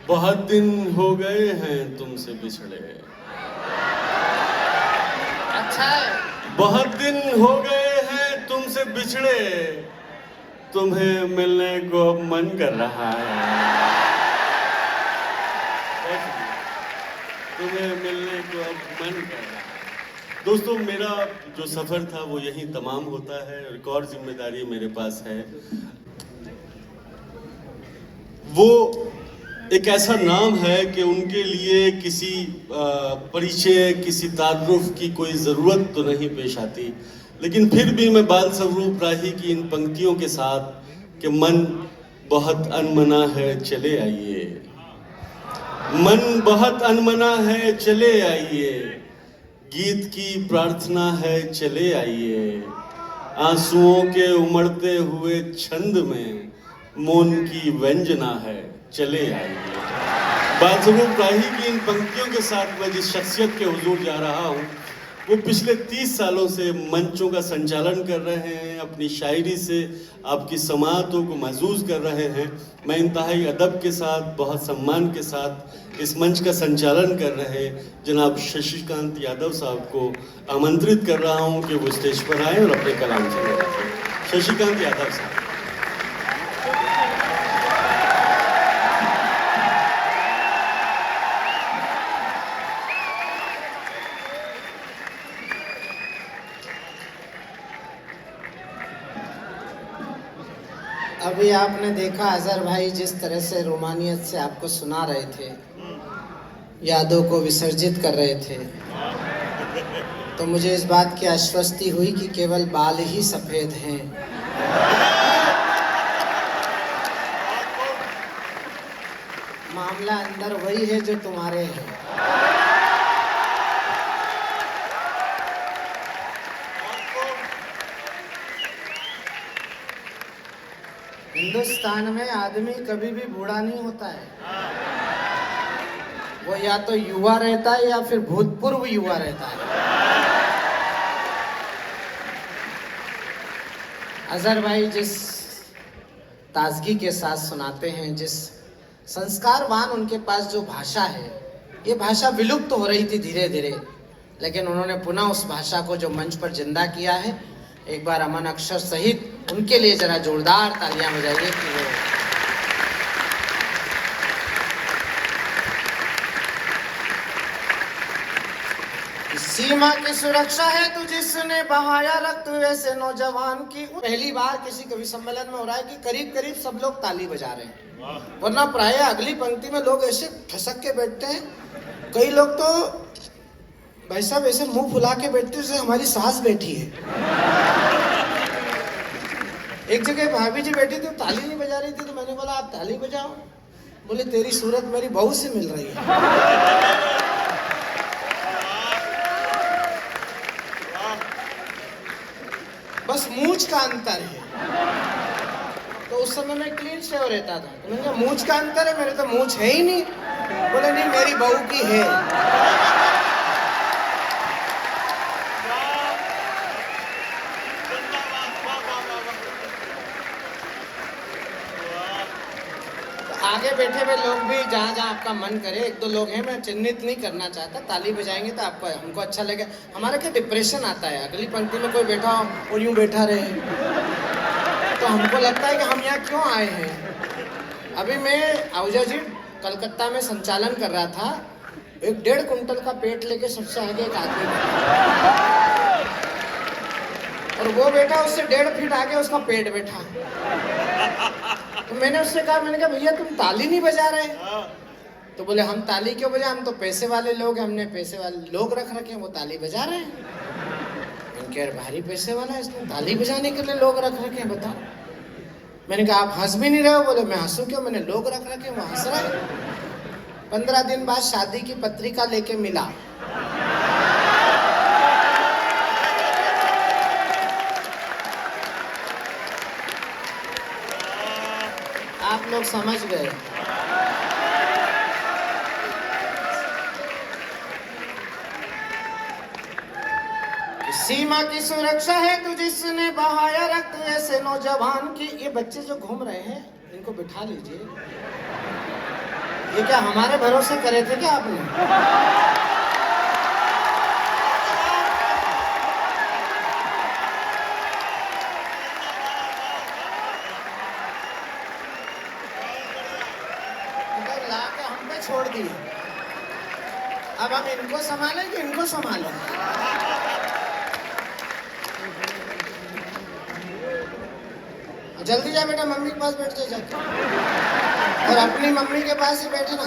बहुत दिन हो गए हैं तुमसे बिछड़े, अच्छा है। बहुत दिन हो गए हैं तुमसे बिछड़े, तुम्हें मिलने को अब मन कर रहा है। तुम्हें मिलने को अब मन कर रहा है। दोस्तों, मेरा जो सफर था वो यहीं तमाम होता है। एक और जिम्मेदारी मेरे पास है, वो एक ऐसा नाम है कि उनके लिए किसी परिचय, किसी तारुफ की कोई ज़रूरत तो नहीं पेश आती, लेकिन फिर भी मैं बाल स्वरूप राही की इन पंक्तियों के साथ कि मन बहुत अनमना है चले आइए, मन बहुत अनमना है चले आइए, गीत की प्रार्थना है चले आइए, आंसुओं के उमड़ते हुए छंद में मौन की व्यंजना है चले आइए। बादशरूप राही की इन पंक्तियों के साथ मैं जिस शख्सियत के हुजूर जा रहा हूँ, वो पिछले 30 सालों से मंचों का संचालन कर रहे हैं, अपनी शायरी से आपकी समाअतों को महसूस कर रहे हैं। मैं इंतहाई अदब के साथ, बहुत सम्मान के साथ इस मंच का संचालन कर रहे जनाब शशिकांत यादव साहब को आमंत्रित कर रहा हूँ कि वो स्टेज पर आए और अपने कलाम से। शशिकांत यादव साहब। अभी आपने देखा अजहर भाई जिस तरह से रोमानियत से आपको सुना रहे थे, यादों को विसर्जित कर रहे थे, तो मुझे इस बात की आश्वस्ति हुई कि केवल बाल ही सफेद हैं। मामला अंदर वही है जो तुम्हारे है। हिंदुस्तान में आदमी कभी भी बूढ़ा नहीं होता है, वो या तो युवा रहता है या फिर भूतपूर्व युवा रहता है। अजहर भाई जिस ताजगी के साथ सुनाते हैं, जिस संस्कारवान उनके पास जो भाषा है, ये भाषा विलुप्त हो रही थी धीरे धीरे, लेकिन उन्होंने पुनः उस भाषा को जो मंच पर जिंदा किया है। एक बार अमन अक्षर सहित उनके लिए जरा जोरदार तालियां बजाइए कि वो सीमा की सुरक्षा है तू जिसने बहाया रक्त वैसे नौजवान की। पहली बार किसी कवि सम्मेलन में हो रहा है कि करीब करीब सब लोग ताली बजा रहे हैं, वरना प्राय अगली पंक्ति में लोग ऐसे ठसक के बैठते हैं। कई लोग तो भाई साहब ऐसे मुंह फुला के बैठते हैं जैसे हमारी सास बैठी है। एक जगह भाभी जी बैठी थी, ताली नहीं बजा रही थी, तो मैंने बोला आप ताली बजाओ। बोले तेरी सूरत मेरी बहू से मिल रही है। बस मूंछ का अंतर है। तो उस समय मैं क्लीन शेव रहता था, तो मैंने कहा मूंछ का अंतर है, मेरे तो मूंछ है ही नहीं। बोले नहीं मेरी बहू की है। आगे बैठे हुए लोग भी जहाँ जहाँ आपका मन करे, एक दो लोग हैं, मैं चिन्हित नहीं करना चाहता, ताली बजाएंगे तो आपको हमको अच्छा लगे। हमारा क्या डिप्रेशन आता है, अगली पंक्ति में कोई बैठा हो और यूं बैठा रहे, तो हमको लगता है कि हम यहाँ क्यों आए हैं। अभी मैं आहूजा जी कलकत्ता में संचालन कर रहा था, एक 1.5 कुंटल का पेट लेके सबसे आगे एक आदमी बैठा, और वो बैठा उससे 1.5 फीट आगे उसका पेट बैठा। तो मैंने उससे कहा, मैंने कहा भैया तुम ताली नहीं बजा रहे। तो बोले हम ताली क्यों बजाएं, हम तो पैसे वाले लोग हैं, हमने पैसे वाले लोग रख रखे हैं, वो ताली बजा रहे हैं। इनके यार भारी पैसे वाला है, इसने ताली बजाने के लिए लोग रख रखे हैं, बताओ। मैंने कहा आप हंस भी नहीं रहे हो। बोले मैं हंसूं क्यों, मैंने लोग रख रखे हैं, वो हंस रहे हैं। 15 दिन बाद शादी की पत्रिका लेके मिला। आप लोग समझ गए। सीमा की सुरक्षा है तू जिसने बहाया रक्त ऐसे नौजवान की। ये बच्चे जो घूम रहे हैं इनको बिठा लीजिए। ये क्या हमारे भरोसे करे थे क्या आपने? छोड़ दिए, अब हम इनको संभालें कि इनको संभालें? जल्दी जा बेटा, मम्मी के पास बैठ जा जाके, और अपनी मम्मी के पास ही बैठना।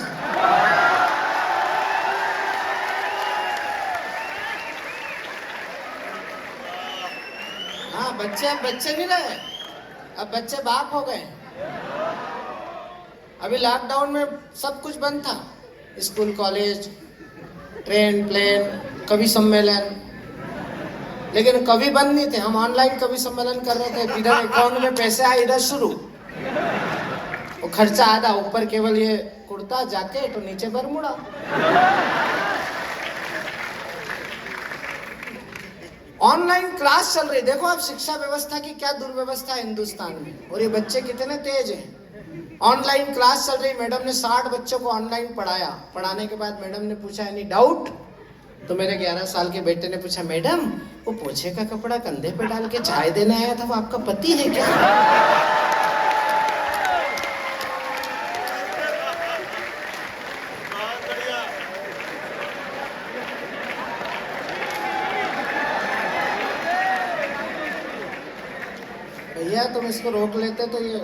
हाँ बच्चे अब बच्चे नहीं रहे, अब बच्चे बाप हो गए। अभी लॉकडाउन में सब कुछ बंद था, स्कूल कॉलेज, ट्रेन प्लेन, कवि सम्मेलन, लेकिन कवि बंद नहीं थे। हम ऑनलाइन कवि सम्मेलन कर रहे थे, इधर अकाउंट में पैसे आए, इधर शुरू। वो खर्चा आधा, ऊपर केवल ये कुर्ता जैकेट और नीचे बरमूडा। ऑनलाइन क्लास चल रही, देखो अब शिक्षा व्यवस्था की क्या दुर्व्यवस्था है हिंदुस्तान में, और ये बच्चे कितने तेज हैं। ऑनलाइन क्लास चल रही, मैडम ने 60 बच्चों को ऑनलाइन पढ़ाया। पढ़ाने के बाद मैडम ने पूछा एनी डाउट, तो मेरे 11 साल के बेटे ने पूछा मैडम वो पोछे का कपड़ा कंधे पे डाल के चाय देने आया था, वो आपका पति है क्या? भैया तुम इसको रोक लेते तो ये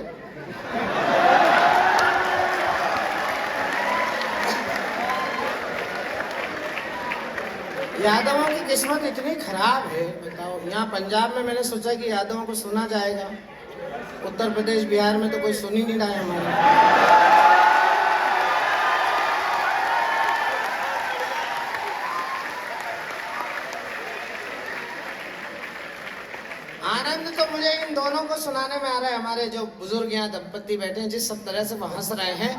यादवों की किस्मत इतनी खराब है, बताओ। यहाँ पंजाब में मैंने सोचा कि यादवों को सुना जाएगा, उत्तर प्रदेश बिहार में तो कोई सुन ही नहीं रहा है हमारा। आनंद तो मुझे इन दोनों को सुनाने में आ रहा है। हमारे जो बुजुर्ग यहाँ दंपति बैठे हैं, जिस सब तरह से वो हंस रहे हैं,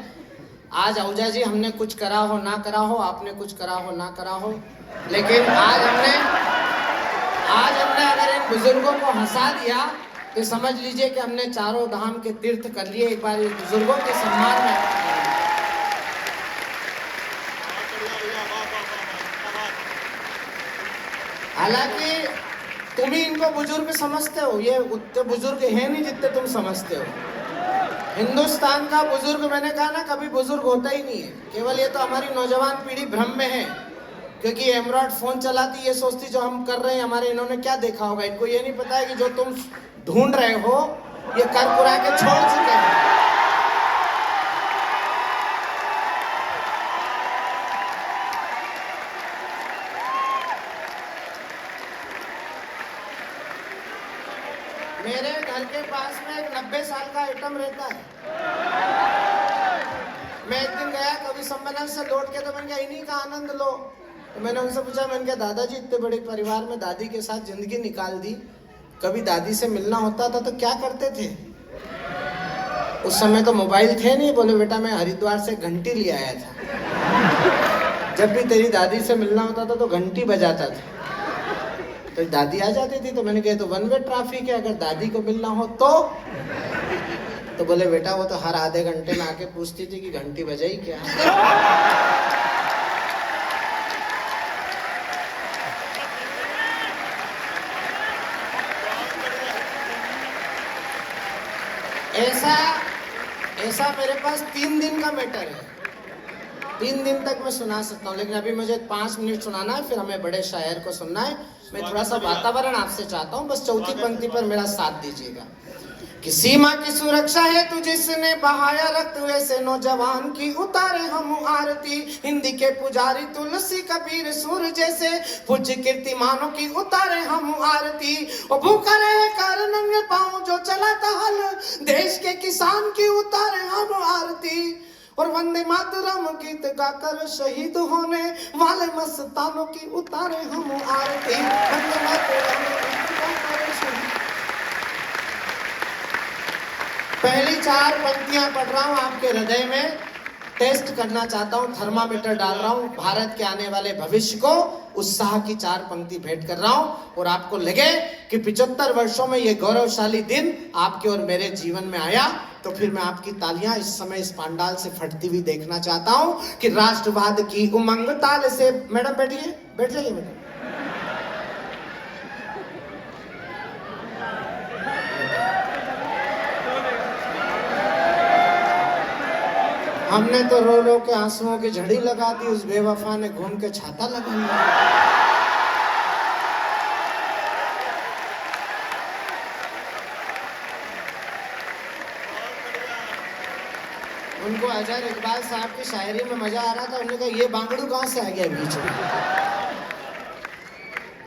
आज आहूजा जी हमने कुछ करा हो ना करा हो, आपने कुछ करा हो ना करा हो, लेकिन आज हमने अगर इन बुजुर्गों को हंसा दिया तो समझ लीजिए कि हमने चारों धाम के तीर्थ कर लिए। एक बार इस बुजुर्गों के सम्मान में। हालांकि तुम ही इनको बुजुर्ग समझते हो, ये उतने बुजुर्ग हैं नहीं जितने तुम समझते हो। हिंदुस्तान का बुजुर्ग, मैंने कहा ना, कभी बुजुर्ग होता ही नहीं है। केवल ये तो हमारी नौजवान पीढ़ी भ्रम में है, क्योंकि एंड्रॉइड फोन चलाती, ये सोचती जो हम कर रहे हैं हमारे, इन्होंने क्या देखा होगा। इनको ये नहीं पता है कि जो तुम ढूंढ रहे हो ये कर पुरा के छोड़ चुके हैं। मेरे घर के पास में एक 90 साल का आइटम रहता है। मैं एक दिन गया कवि सम्मेलन से लौट के, तो मैंने कहा इन्हीं का आनंद लो। तो मैंने उनसे पूछा, मैंने कहा दादाजी इतने बड़े परिवार में दादी के साथ जिंदगी निकाल दी, कभी दादी से मिलना होता था तो क्या करते थे? उस समय तो मोबाइल थे नहीं। बोले बेटा मैं हरिद्वार से घंटी ले आया था, जब भी तेरी दादी से मिलना होता था तो घंटी बजाता था, तो दादी आ जाती थी। तो मैंने कहा तो वन वे ट्रैफिक है, अगर दादी को मिलना हो तो बोले बेटा वो तो हर आधे घंटे में आके पूछती थी कि घंटी बजाई क्या। ऐसा मेरे पास 3 दिन का मैटर है। 3 दिन तक मैं सुना सकता हूँ, लेकिन अभी मुझे 5 मिनट सुनाना है, फिर हमें बड़े शायर को सुनना है। मैं थोड़ा सा वातावरण आपसे चाहता हूँ, बस चौथी पंक्ति पर मेरा साथ दीजिएगा। कि सीमा की सुरक्षा है तू जिसने बहाया रक्त, वैसे नौजवान की उतारे हम आरती। हिंदी के पुजारी तुलसी कबीर सूर जैसे पूज्य कीर्तिमानों की उतारे हम आरती। और भूखा रहे कर नंगे पाँव जो चलाता हल, देश के किसान की उतारे हम आरती। और वंदे मातरम गीत गाकर शहीद होने वाले मस्तानों की उतारे हम आरती। वंदे मातरम गीत गाकर शहीद। पहली 4 पंक्तियां पढ़ रहा हूं, आपके हृदय में टेस्ट करना चाहता हूं, थर्मामीटर डाल रहा हूं, भारत के आने वाले भविष्य को उत्साह की 4 पंक्ति भेंट कर रहा हूं। और आपको लगे कि 75 वर्षों में ये गौरवशाली दिन आपके और मेरे जीवन में आया, तो फिर मैं आपकी तालियां इस समय इस पंडाल से फटती हुई देखना चाहता हूं कि राष्ट्रवाद की उमंग ताल से। मैडम बैठिए, बैठ जाइए मैडम। हमने तो रो रो के आंसुओं की झड़ी लगा दी, उस बेवफा ने घूम के छाता लगा लिया। उनको अजहर इकबाल साहब की शायरी में मजा आ रहा था। उन्होंने कहा ये बांगड़ू कहाँ से आ गया बीच में।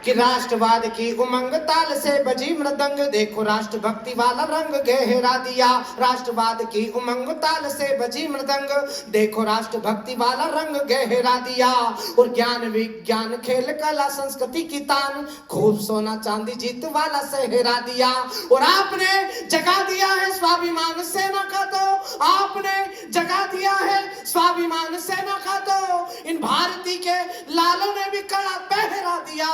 कि राष्ट्रवाद की उमंग ताल से बजी मृदंग, देखो राष्ट्रभक्ति वाला रंग गहरा दिया। राष्ट्रवाद की उमंग ताल से बजी मृदंग, देखो राष्ट्रभक्ति वाला रंग गहरा दिया। और ज्ञान विज्ञान खेल कला संस्कृति की तान, खूब सोना चांदी जीत वाला सहरा दिया। और आपने जगा दिया है स्वाभिमान सेना का, तो आपने जगा दिया है स्वाभिमान सेना का, तो इन भारती के लालों ने भी कड़ा पहरा दिया।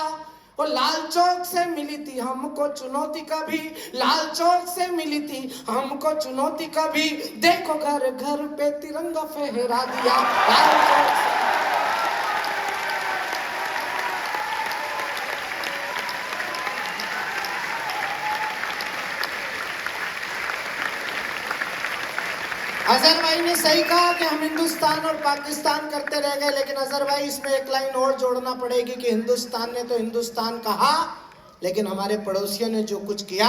और लाल चौक से मिली थी हमको चुनौती कभी, लाल चौक से मिली थी हमको चुनौती कभी, देखो घर घर पे तिरंगा फहरा दिया। लाल चौक से अजहर भाई ने सही कहा कि हम हिंदुस्तान और पाकिस्तान करते रह गए, लेकिन अजहर भाई इसमें एक लाइन और जोड़ना पड़ेगी कि हिंदुस्तान ने तो हिंदुस्तान कहा, लेकिन हमारे पड़ोसियों ने जो कुछ किया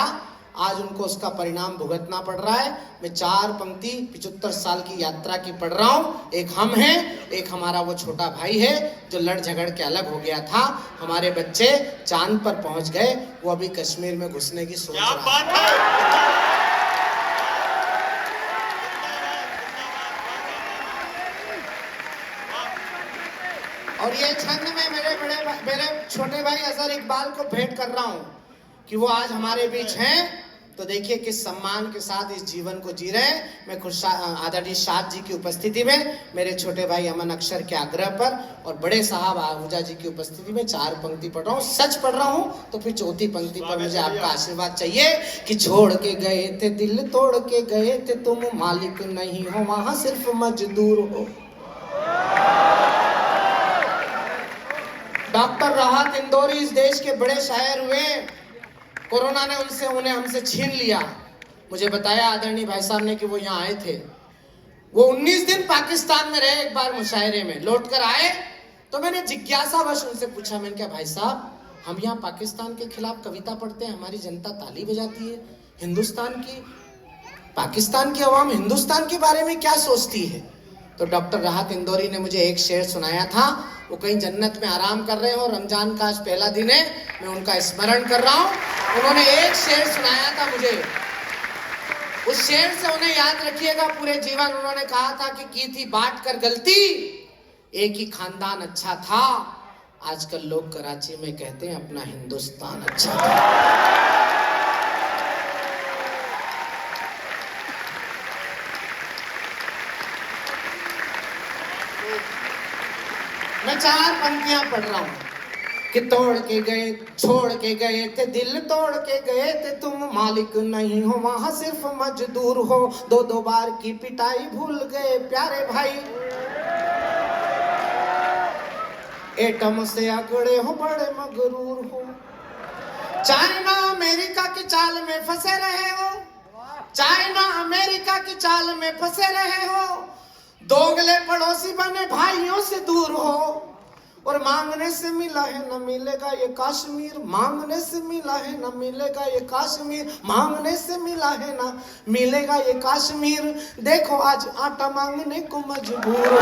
आज उनको उसका परिणाम भुगतना पड़ रहा है। मैं 4 पंक्ति 75 साल की यात्रा की पढ़ रहा हूँ। एक हम हैं, एक हमारा वो छोटा भाई है जो लड़ झगड़ के अलग हो गया था। हमारे बच्चे चांद पर पहुंच गए, वो अभी कश्मीर में घुसने की सोच क्या रहा है। बात है। और ये छंद में मेरे छोटे भाई अजहर इकबाल को भेंट कर रहा हूँ कि वो आज हमारे बीच हैं। तो देखिए किस सम्मान के साथ इस जीवन को जी रहे हैं। मैं खुद आदरणीय शाद जी की उपस्थिति में, मेरे छोटे भाई अमन अक्षर के आग्रह पर और बड़े साहब आहूजा जी की उपस्थिति में 4 पंक्ति पढ़ रहा हूँ। सच पढ़ रहा हूँ। तो फिर 4थी पंक्ति पर मुझे आपका आशीर्वाद चाहिए कि छोड़ के गए थे, दिल तोड़ के गए थे, तुम मालिक नहीं हो, वहां सिर्फ मजदूर हो। डॉक्टर राहत इंदौरी इस देश के बड़े शायर हुए। कोरोना ने उन्हें हमसे छीन लिया। मुझे बताया आदरणीय भाई साहब ने कि वो यहाँ आए थे। वो 19 दिन पाकिस्तान में रहे। एक बार मुशायरे में लौट कर आए तो मैंने जिज्ञासावश उनसे पूछा, मैंने कहा भाई साहब हम यहाँ पाकिस्तान के खिलाफ कविता पढ़ते हैं, हमारी जनता ताली बजाती है, हिंदुस्तान की पाकिस्तान की आवाम हिंदुस्तान के बारे में क्या सोचती है? तो डॉक्टर राहत इंदौरी ने मुझे एक शेर सुनाया था। वो कहीं जन्नत में आराम कर रहे हो, रमजान का आज पहला दिन है, मैं उनका स्मरण कर रहा हूँ। उन्होंने एक शेर सुनाया था मुझे, उस शेर से उन्हें याद रखिएगा पूरे जीवन। उन्होंने कहा था कि की थी बांट कर गलती, एक ही खानदान अच्छा था। आजकल लोग कराची में कहते हैं अपना हिंदुस्तान अच्छा था। मैं 4 पंक्तियां पढ़ रहा हूं कि तोड़ के गए, छोड़ के गए थे, दिल तोड़ के गए थे, तुम मालिक नहीं हो, वहां सिर्फ मजदूर हो। 2 बार की पिटाई भूल गए प्यारे भाई, एटम से अगड़े हो बड़े मगरूर हो। चाइना अमेरिका की चाल में फंसे रहे हो, चाइना अमेरिका की चाल में फंसे रहे हो। दोगले पड़ोसी बने भाइयों से दूर हो, और मांगने से मिला है न मिलेगा ये कश्मीर, मांगने से मिला है न मिलेगा ये कश्मीर, मांगने से मिला है न मिलेगा ये कश्मीर। देखो आज आटा मांगने को मजबूर हो।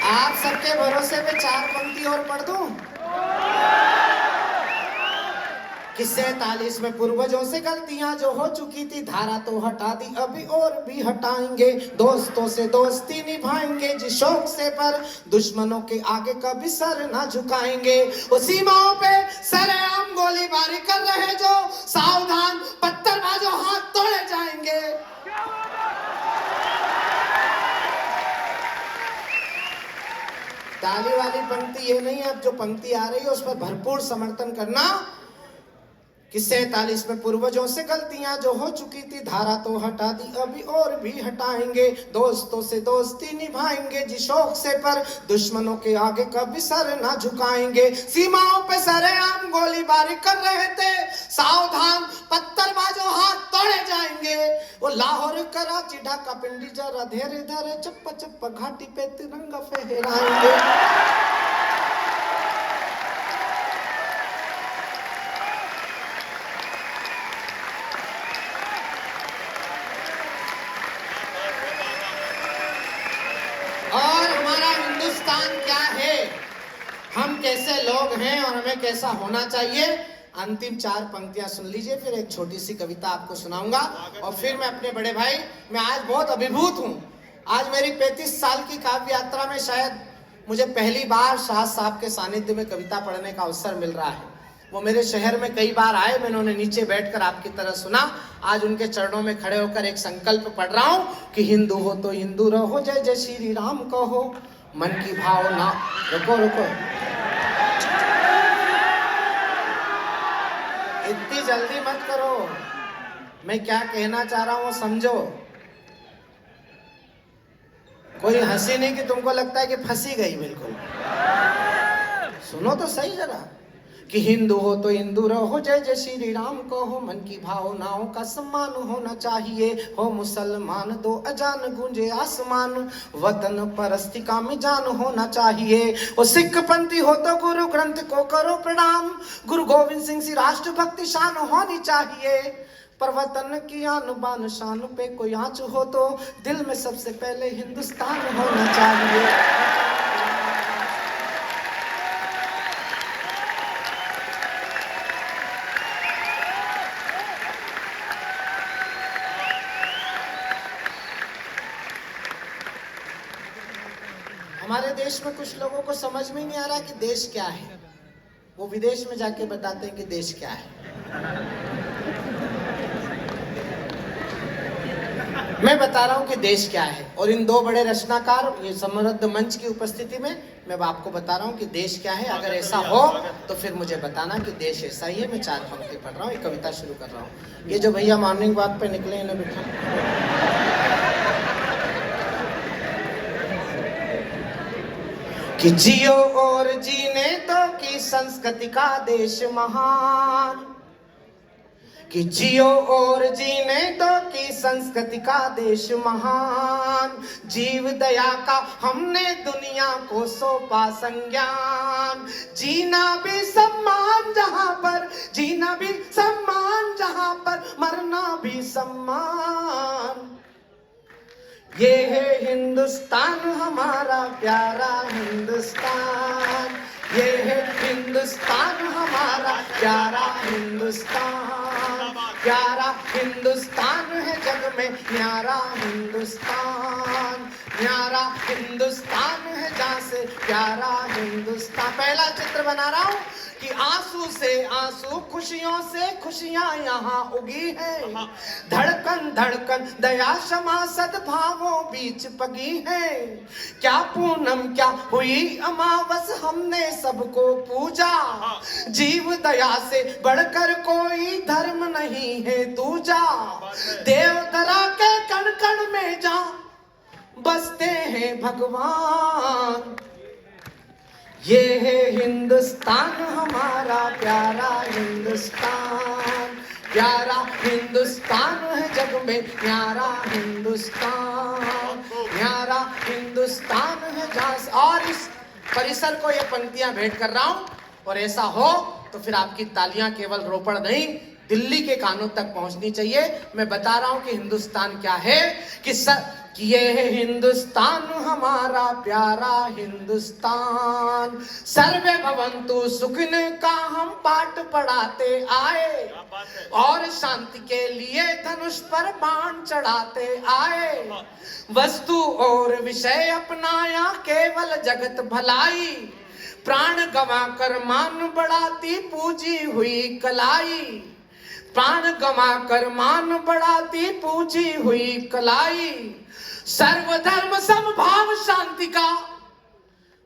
आप सबके भरोसे पे 4 पंक्ति और पढ़ दूं कि 47 में पूर्वजों से गलतियां जो हो चुकी थी, धारा तो हटा दी अभी और भी हटाएंगे। दोस्तों से दोस्ती निभाएंगे जिस शौक से, पर दुश्मनों के आगे कभी सर ना झुकाएंगे। वो सीमाओं पे सरेआम गोलीबारी कर रहे जो, सावधान पत्थरबाजों हाथ तोड़े जाएंगे। ताली वाली पंक्ति ये नहीं है, अब जो पंक्ति आ रही है उस पर भरपूर समर्थन करना कि 47 में पूर्वजों से गलतियां जो हो चुकी थी, धारा तो हटा दी अभी और भी हटाएंगे। दोस्तों से दोस्ती निभाएंगे जिस शौक से, पर दुश्मनों के आगे कभी सर ना झुकाएंगे। सीमाओं पे सरेआम गोलीबारी कर रहे थे, सावधान पत्थरबाजों हाथ तोड़े जाएंगे। वो लाहौर कराची ढाका पिंडी जरा धीरे धीरे चप्पा चप्पा घाटी पे तिरंगा फहराएंगे। और हमारा हिंदुस्तान क्या है, हम कैसे लोग हैं और हमें कैसा होना चाहिए। अंतिम 4 पंक्तियां सुन लीजिए, फिर एक छोटी सी कविता आपको सुनाऊंगा और फिर मैं अपने बड़े भाई, मैं आज बहुत अभिभूत हूं। आज मेरी 35 साल की काव्य यात्रा में शायद मुझे पहली बार शाह साहब के सानिध्य में कविता पढ़ने का अवसर मिल रहा है। वो मेरे शहर में कई बार आए, मैंने उन्हें नीचे बैठकर आपकी तरह सुना। आज उनके चरणों में खड़े होकर एक संकल्प पढ़ रहा हूँ कि हिंदू हो तो हिंदू रहो, जय जय श्री राम कहो, मन की भावना। रुको रुको, इतनी जल्दी मत करो, मैं क्या कहना चाह रहा हूँ समझो। कोई हंसी नहीं कि तुमको लगता है कि फंसी गई। बिल्कुल सुनो तो सही जरा। कि हिंदू हो तो हिंदू रहो, जय जय श्री राम कहो, मन की भावनाओं का सम्मान होना चाहिए। हो मुसलमान दो अजान गूंजे आसमान, वतन परस्ती का मिजान होना चाहिए। वो सिख पंथी हो तो गुरु ग्रंथ को करो प्रणाम, गुरु गोविंद सिंह सी राष्ट्र भक्ति शान होनी चाहिए। पर वतन की आन बान शान पे कोई आँच हो तो दिल में सबसे पहले हिंदुस्तान होना चाहिए। हमारे देश में कुछ लोगों को समझ में नहीं आ रहा कि देश क्या है। वो विदेश में जाके बताते हैं कि देश क्या है। मैं बता रहा हूं कि देश क्या है, और इन दो बड़े रचनाकार ये समृद्ध मंच की उपस्थिति में मैं आपको बता रहा हूं कि देश क्या है। अगर ऐसा हो तो फिर मुझे बताना कि देश ऐसा ही है। मैं 4 पंक्ति पढ़ रहा हूं, एक कविता शुरू कर रहा हूं। ये जो भैया मॉर्निंग वॉक पे निकले इन्हें बिठा कि जियो और जीने दो की संस्कृति का देश महान, कि जियो और जीने दो की संस्कृति का देश महान। जीव दया का हमने दुनिया को सौंपा संज्ञान, जीना भी सम्मान जहां पर, जीना भी सम्मान जहां पर, मरना भी सम्मान। ये है हिंदुस्तान हमारा प्यारा हिंदुस्तान, ये है हिंदुस्तान हमारा प्यारा हिंदुस्तान। प्यारा हिंदुस्तान है जग में न्यारा हिंदुस्तान, न्यारा हिंदुस्तान है जहाँ से प्यारा हिंदुस्तान। पहला चित्र बना रहा हूँ कि आंसू से आंसू, खुशियों से खुशियां यहाँ उगी है। धड़कन धड़कन दया क्षमा सद्भावों बीच पगी है। क्या पूनम क्या हुई अमावस, हमने सबको पूजा। जीव दया से बढ़कर कोई धर्म नहीं है दूजा। देवतरा के कण कण में जा बसते हैं भगवान। ये है हिंदुस्तान हमारा प्यारा हिंदुस्तान, प्यारा हिंदुस्तान है जग में न्यारा हिंदुस्तान, न्यारा हिंदुस्तान है जहाँ से। और इस परिसर को ये पंक्तियां भेंट कर रहा हूं, और ऐसा हो तो फिर आपकी तालियां केवल रोपड़ नहीं दिल्ली के कानों तक पहुंचनी चाहिए। मैं बता रहा हूं कि हिंदुस्तान क्या है, कि ये है हिंदुस्तान हमारा प्यारा हिंदुस्तान। सर्वे भवन्तु सुखिन का हम पाठ पढ़ाते आए, और शांति के लिए धनुष पर बाण चढ़ाते आए। वस्तु और विषय अपनाया केवल जगत भलाई, प्राण गवा कर मान बढ़ाती पूजी हुई कलाई। प्राण गवा कर मान बढ़ाती पूजी हुई कलाई। सर्वधर्म समभाव शांति का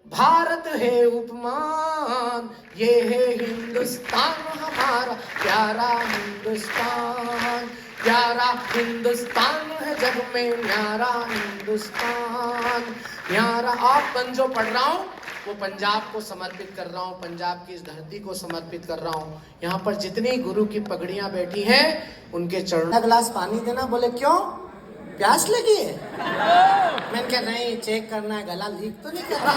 भारत है उपमान। ये है हिंदुस्तान हमारा प्यारा हिंदुस्तान, प्यारा हिंदुस्तान है जग में न्यारा हिंदुस्तान, न्यारा। आप जो पढ़ रहा हूँ वो पंजाब को समर्पित कर रहा हूँ, पंजाब की इस धरती को समर्पित कर रहा हूँ। यहाँ पर जितनी गुरु की पगड़ियां बैठी हैं उनके चरणों। गिलास पानी देना। बोले क्यों, प्यास लगी है? मैंने कहा नहीं, चेक करना है गला लीक तो नहीं कर रहा।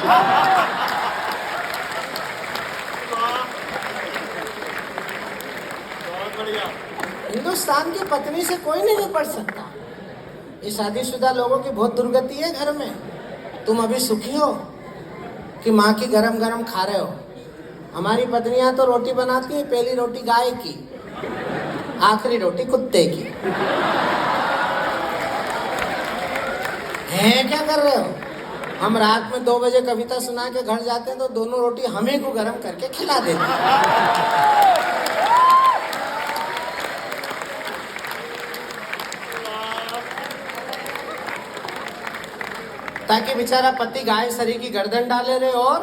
हिंदुस्तान की पत्नी से कोई नहीं निपट सकता। ये शादीशुदा लोगों की बहुत दुर्गति है घर में। तुम अभी सुखी हो कि माँ की गरम गरम खा रहे हो। हमारी पत्नियां तो रोटी बनाती है, पहली रोटी गाय की, आखिरी रोटी कुत्ते की। हैं क्या कर रहे हो? हम रात में 2 बजे कविता सुना के घर जाते हैं तो दोनों रोटी हमें को गरम करके खिला देते हैं। ताकि बेचारा पति गाय सरी की गर्दन डाले रहे। और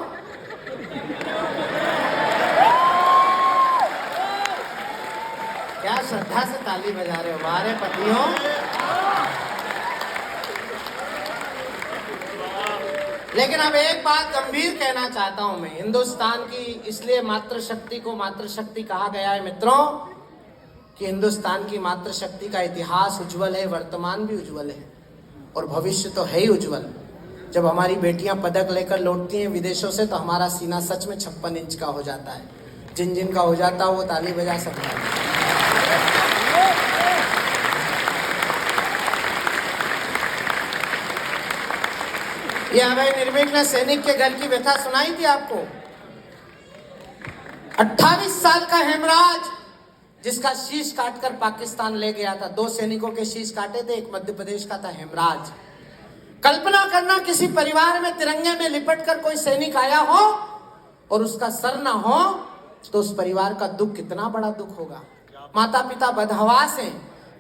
क्या श्रद्धा से ताली बजा रहे हो हमारे पतियों। लेकिन अब एक बात गंभीर कहना चाहता हूं मैं। हिंदुस्तान की इसलिए मातृशक्ति को मातृशक्ति कहा गया है मित्रों कि हिंदुस्तान की मातृशक्ति का इतिहास उज्जवल है, वर्तमान भी उज्जवल है और भविष्य तो है ही उज्जवल। जब हमारी बेटियां पदक लेकर लौटती हैं विदेशों से तो हमारा सीना सच में 56 इंच का हो जाता है। जिन जिन का हो जाता है वो ताली बजा सकता है। ये अभय निर्भीक ने सैनिक के घर की व्यथा सुनाई थी आपको। 28 साल का हेमराज जिसका शीश काटकर पाकिस्तान ले गया था। 2 सैनिकों के शीश काटे थे, एक मध्य प्रदेश का था हेमराज। कल्पना करना किसी परिवार में तिरंगे में लिपट कर कोई सैनिक आया हो और उसका सर ना हो तो उस परिवार का दुख कितना बड़ा दुख होगा। माता पिता बदहवास हैं,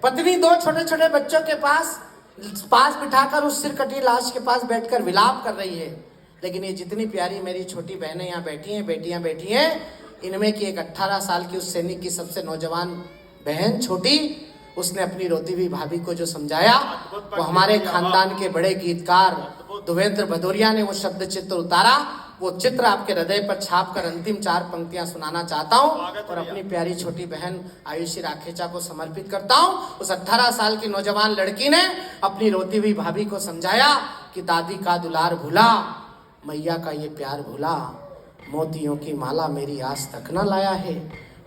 पत्नी 2 छोटे छोटे बच्चों के पास बिठाकर उस सिरकटी लाश के पास बैठकर विलाप कर रही है। लेकिन ये जितनी प्यारी मेरी छोटी बहनें यहाँ बैठी हैं, बेटियां बैठी हैं, इनमें की एक 18 साल की उस सैनिक की सबसे नौजवान बहन छोटी, उसने अपनी रोती हुई भाभी को जो समझाया वो हमारे खानदान के बड़े गीतकार देवेंद्र भदौरिया ने वो शब्द चित्र उतारा। वो चित्र आपके हृदय पर छाप कर अंतिम 4 पंक्तियां सुनाना चाहता हूं और अपनी प्यारी छोटी बहन आयुषी राखेचा को समर्पित करता हूं। उस 18 साल की नौजवान लड़की ने अपनी रोती हुई भाभी को समझाया कि दादी का दुलार भूला, मैया का ये प्यार भूला, मोतियों की माला मेरी आज तक न लाया है,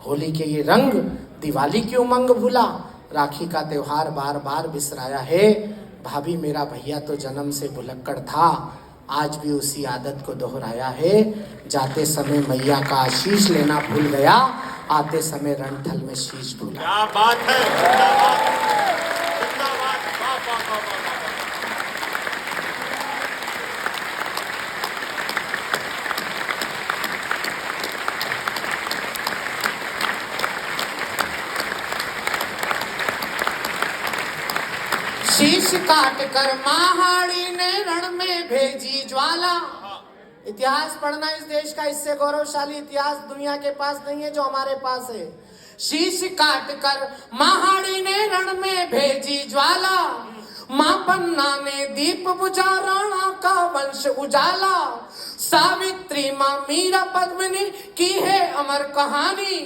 होली के ये रंग दिवाली की उमंग भूला, राखी का त्योहार बार बार बिसराया है, भाभी मेरा भैया तो जन्म से भुलक्कड़ था, आज भी उसी आदत को दोहराया है, जाते समय मैया का आशीष लेना भूल गया, आते समय रणथल में शीश भूला। क्या बात है, जिंदाबाद, जिंदाबाद, वाह, वाह, वाह, वाह, वाह। शीश काट कर महाड़ी ने रण में भेजी ज्वाला। इतिहास पढ़ना इस देश का, इससे गौरवशाली इतिहास दुनिया के पास नहीं है जो हमारे पास है। शीश काट कर महाड़ी ने रण में भेजी ज्वाला, मां पन्ना ने दीप बुझा राणा का वंश उजाला, सावित्री मां मीरा पद्मिनी की है अमर कहानी,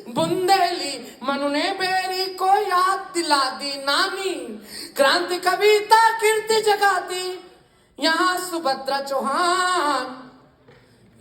बुंदेली मनु ने बेरी को याद दिला दी नानी, क्रांति कविता कीर्ति जगाती यहाँ सुभद्रा चौहान,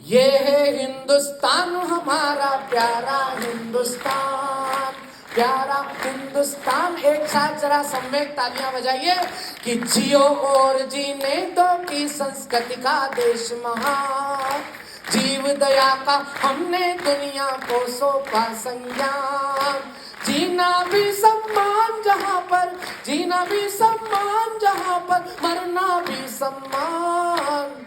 ये है हिंदुस्तान हमारा प्यारा हिंदुस्तान, प्यारा हिंदुस्तान। एक साथ जरा सम्यक तालियां बजाइए कि जियो और जीने दो की संस्कृति का देश महान, जीव दया का हमने दुनिया को सौंपा संज्ञान, जीना भी सम्मान जहां पर, जीना भी सम्मान जहां पर, मरना भी सम्मान।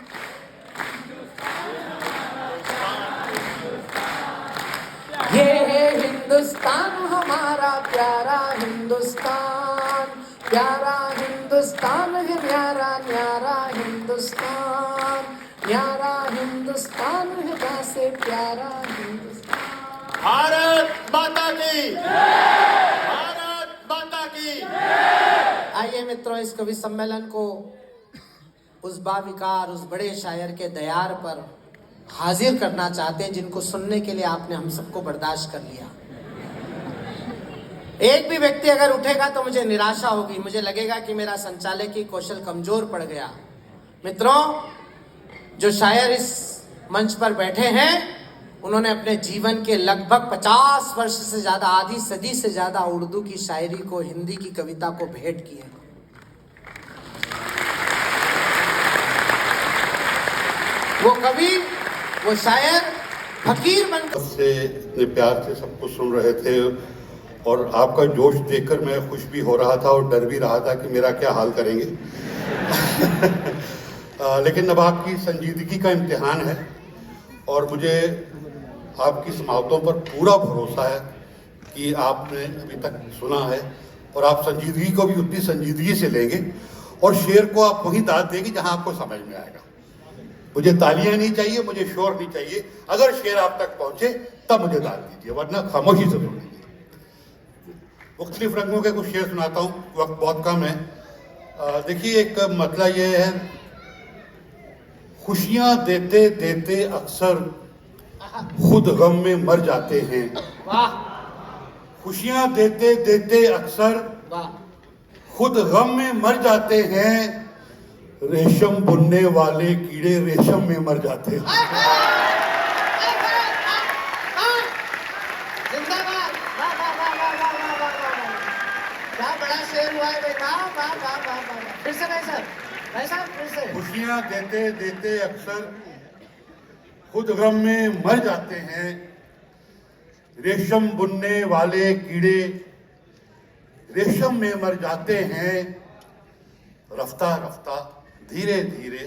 ये है हिंदुस्तान हमारा प्यारा हिंदुस्तान, प्यारा हिंदुस्तान है न्यारा न्यारा हिंदुस्तान, न्यारा हिंदुस्तान है वैसे प्यारा हिंदुस्तान। भारत माता की, भारत माता की। आइए मित्रों, इस कवि सम्मेलन को उस बाविकार, उस बड़े शायर के दयार पर हाजिर करना चाहते हैं जिनको सुनने के लिए आपने हम सबको बर्दाश्त कर लिया। एक भी व्यक्ति अगर उठेगा तो मुझे निराशा होगी, मुझे लगेगा कि मेरा संचालकीय कौशल कमजोर पड़ गया। मित्रों, जो शायर इस मंच पर बैठे हैं उन्होंने अपने जीवन के लगभग 50 वर्ष से ज्यादा, आधी सदी से ज्यादा उर्दू की शायरी को, हिंदी की कविता को भेंट की है। वो कवि, वो शायर फकीर बनकर से इतने प्यार से सब कुछ सुन रहे थे और आपका जोश देखकर मैं खुश भी हो रहा था और डर भी रहा था कि मेरा क्या हाल करेंगे। लेकिन अब आपकी संजीदगी का इम्तिहान है और मुझे आपकी समावतों पर पूरा भरोसा है कि आपने अभी तक सुना है और आप संजीदगी को भी उतनी संजीदगी से लेंगे और शेर को आप वहीं दाद देंगे जहां आपको समझ में आएगा। मुझे तालियां नहीं चाहिए, मुझे शोर नहीं चाहिए, अगर शेर आप तक पहुंचे तब मुझे दाद दीजिए, वरना खामोशी से सुनिए। मुख्तलिफ रंगों के कुछ शेर सुनाता हूँ, वक्त बहुत कम है। देखिए, एक मतला ये है, खुशियां देते देते अक्सर खुद गम में मर जाते हैं। वाह खुशियां देते देते अक्सर वाह। खुद गम में मर जाते हैं। रेशम बुनने वाले कीड़े रेशम में मर जाते हैं। जिंदाबाद। वाह वाह वाह वाह वाह वाह वाह वाह। क्या बड़ा शेर हुआ है बेटा। वाह वाह वाह वाह। फिर से भाई साहब, भाई साहब फिर से। खुशियां देते देते अक्सर खुद गम में मर जाते हैं। रेशम बुनने वाले कीड़े रेशम में मर जाते हैं। रफ्ता रफ्ता धीरे धीरे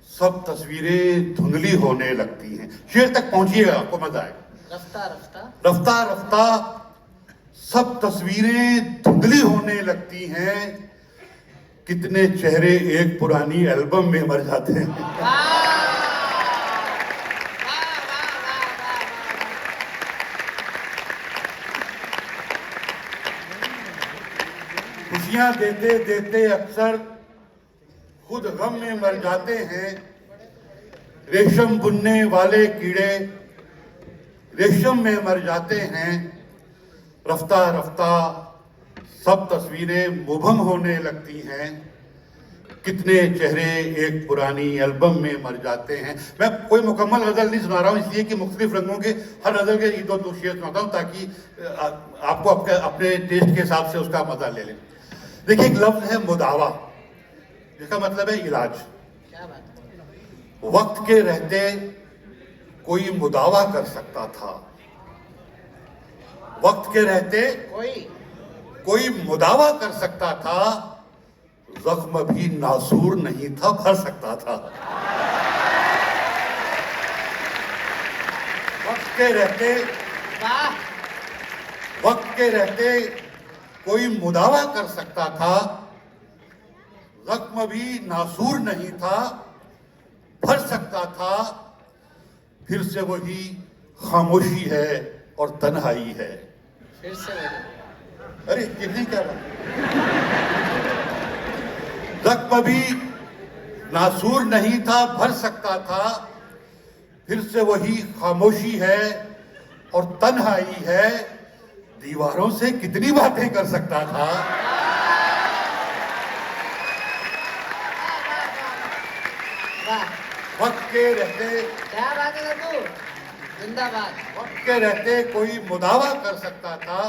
सब तस्वीरें धुंधली होने लगती हैं। शेर तक पहुंचिएगा, आपको मजा आएगा। रफ्ता रफ्ता रफ्ता रफ्ता सब तस्वीरें धुंधली होने लगती हैं। कितने चेहरे एक पुरानी एल्बम में मर जाते हैं। खुशियां देते देते अक्सर खुद गम में मर जाते हैं। रेशम बुनने वाले कीड़े रेशम में मर जाते हैं। रफ्ता रफ्ता सब तस्वीरें मुबहम होने लगती हैं। कितने चेहरे एक पुरानी एल्बम में मर जाते हैं। मैं कोई मुकम्मल गजल नहीं सुना रहा हूँ, इसलिए कि मुख्तलिफ रंगों के हर गजल के दो शेर सुनाता हूँ ताकि आपको अपने टेस्ट के हिसाब से उसका मजा ले लें। देखिए, एक लफ्ज है मुदावा, जिसका मतलब है इलाज। क्या बात है। वक्त के रहते कोई मुदावा कर सकता था। वक्त के रहते कोई मुदावा कर सकता था। जख्म भी नासूर नहीं था, भर सकता था। वक्त के रहते वाह। वक्त के रहते कोई मुदावा कर सकता था। जख्म भी नासूर नहीं था, भर सकता था। फिर से वही खामोशी है और तन्हाई है। फिर से बोलो। अरे ये नहीं क्या बात। जख्म भी नासूर नहीं था, भर सकता था। फिर से वही खामोशी है और तन्हाई है। दीवारों से कितनी बातें कर सकता था। वाह। वक्त के रहते क्या बात है लड्डू। जिंदाबाद। वक्त के रहते कोई मुदावा कर सकता था।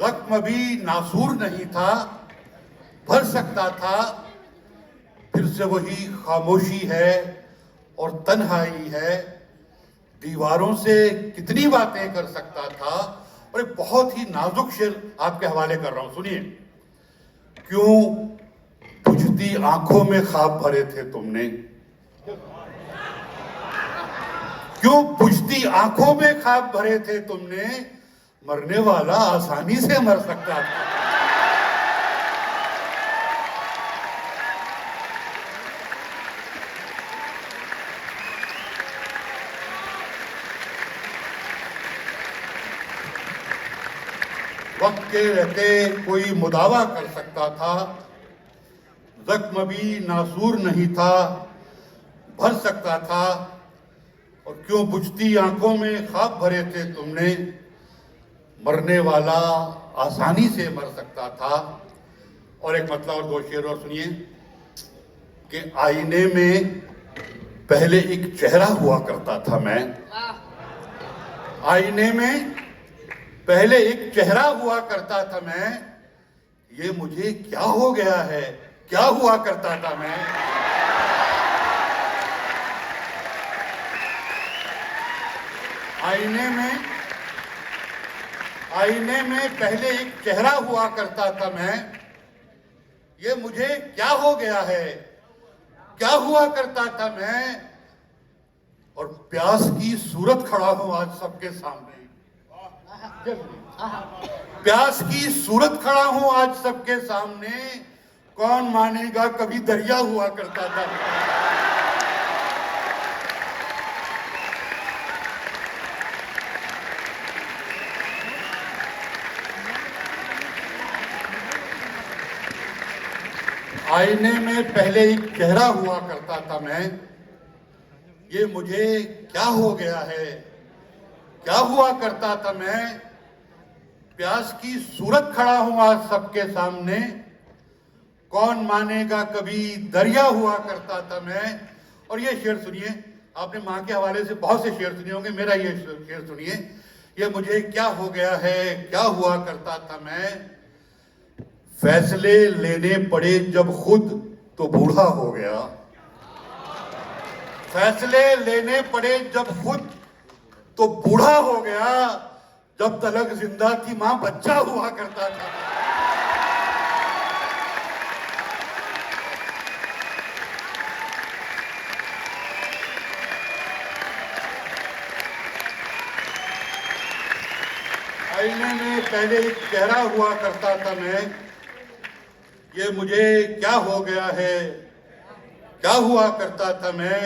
जख्म भी नासूर नहीं था, भर सकता था। फिर से वही खामोशी है और तन्हाई है। दीवारों से कितनी बातें कर सकता था। और एक बहुत ही नाजुक शेर आपके हवाले कर रहा हूं, सुनिए। क्यों बुझती आंखों में ख्वाब भरे थे तुमने। क्यों बुझती आंखों में ख्वाब भरे थे तुमने। मरने वाला आसानी से मर सकता था। वक्त के रहते कोई मुदावा कर सकता था। जख्म भी नासूर नहीं था, भर सकता था। और क्यों बुझती आंखों में ख्वाब भरे थे तुमने। मरने वाला आसानी से मर सकता था। और एक मतलब और दो शेर और सुनिए कि आईने में पहले एक चेहरा हुआ करता था मैं। आईने में पहले एक चेहरा हुआ करता था मैं। ये मुझे क्या हो गया है, क्या हुआ करता था मैं। आईने में पहले एक चेहरा हुआ करता था मैं। ये मुझे क्या हो गया है, क्या हुआ करता था मैं। और प्यास की सूरत खड़ा हूं आज सबके सामने। प्यास की सूरत खड़ा हूं आज सबके सामने। कौन मानेगा कभी दरिया हुआ करता था। आईने में पहले एक चेहरा हुआ करता था मैं, ये मुझे क्या हो गया है। क्या हुआ करता था मैं, प्यास की सूरत खड़ा हूं आज सबके सामने, कौन मानेगा कभी दरिया हुआ करता था मैं। और ये शेर सुनिए, आपने माँ के हवाले से बहुत से शेर सुने होंगे, मेरा ये शेर सुनिए, ये मुझे क्या हो गया है, क्या हुआ करता था मैं, फैसले लेने पड़े जब खुद तो बूढ़ा हो गया। फैसले लेने पड़े जब खुद तो बूढ़ा हो गया, जब तलक जिंदा थी मां बच्चा हुआ करता था। आईने में पहले एक चेहरा हुआ करता था मैं, ये मुझे क्या हो गया है, क्या हुआ करता था मैं,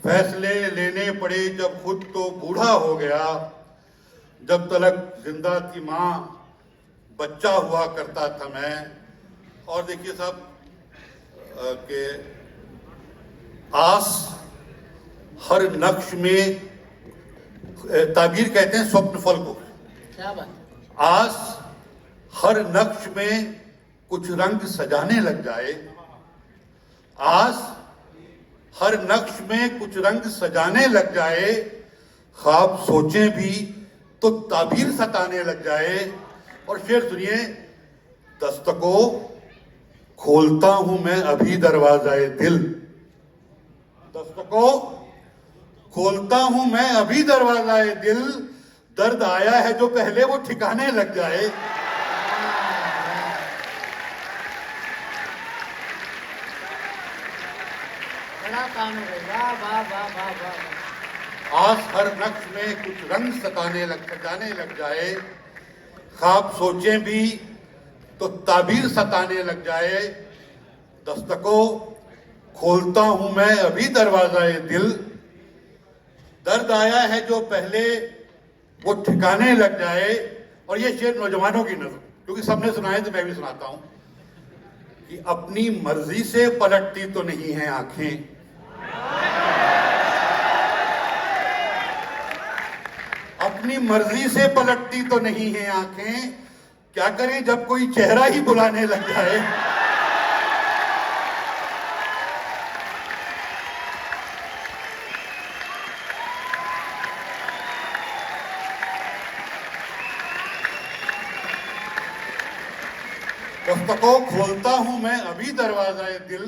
फैसले लेने पड़े जब खुद तो बूढ़ा हो गया, जब तलक जिंदा थी माँ बच्चा हुआ करता था मैं। और देखिए साहब के आस हर नक्श में, ताबीर कहते हैं स्वप्न फल को, क्या बात। आस हर नक्श में कुछ रंग सजाने लग जाए, आस हर नक्श में कुछ रंग सजाने लग जाए, ख्वाब सोचें भी तो ताबीर सताने लग जाए। और शेर सुनिए, दस्तकों खोलता हूं मैं अभी दरवाज़ाए दिल, दस्तकों खोलता हूं मैं अभी दरवाज़ाए दिल, दर्द आया है जो पहले वो ठिकाने लग जाए। बड़ा काम हो गया, वाह वाह वाह वाह वाह। आस हर नक्श में कुछ रंग सजाने लग जाए, ख्वाब सोचें भी तो ताबीर सताने लग जाए, दस्तकों खोलता हूं मैं अभी दरवाज़ाए दिल, दर्द आया है जो पहले वो ठिकाने लग जाए। और ये शेर नौजवानों की नजर, क्योंकि सबने सुना है तो मैं भी सुनाता हूं कि अपनी मर्जी से पलटती तो नहीं है आंखें, अपनी मर्जी से पलटती तो नहीं है आंखें, क्या करें जब कोई चेहरा ही बुलाने लग जाए। दस्तकों खोलता हूं मैं अभी दरवाज़ाए दिल,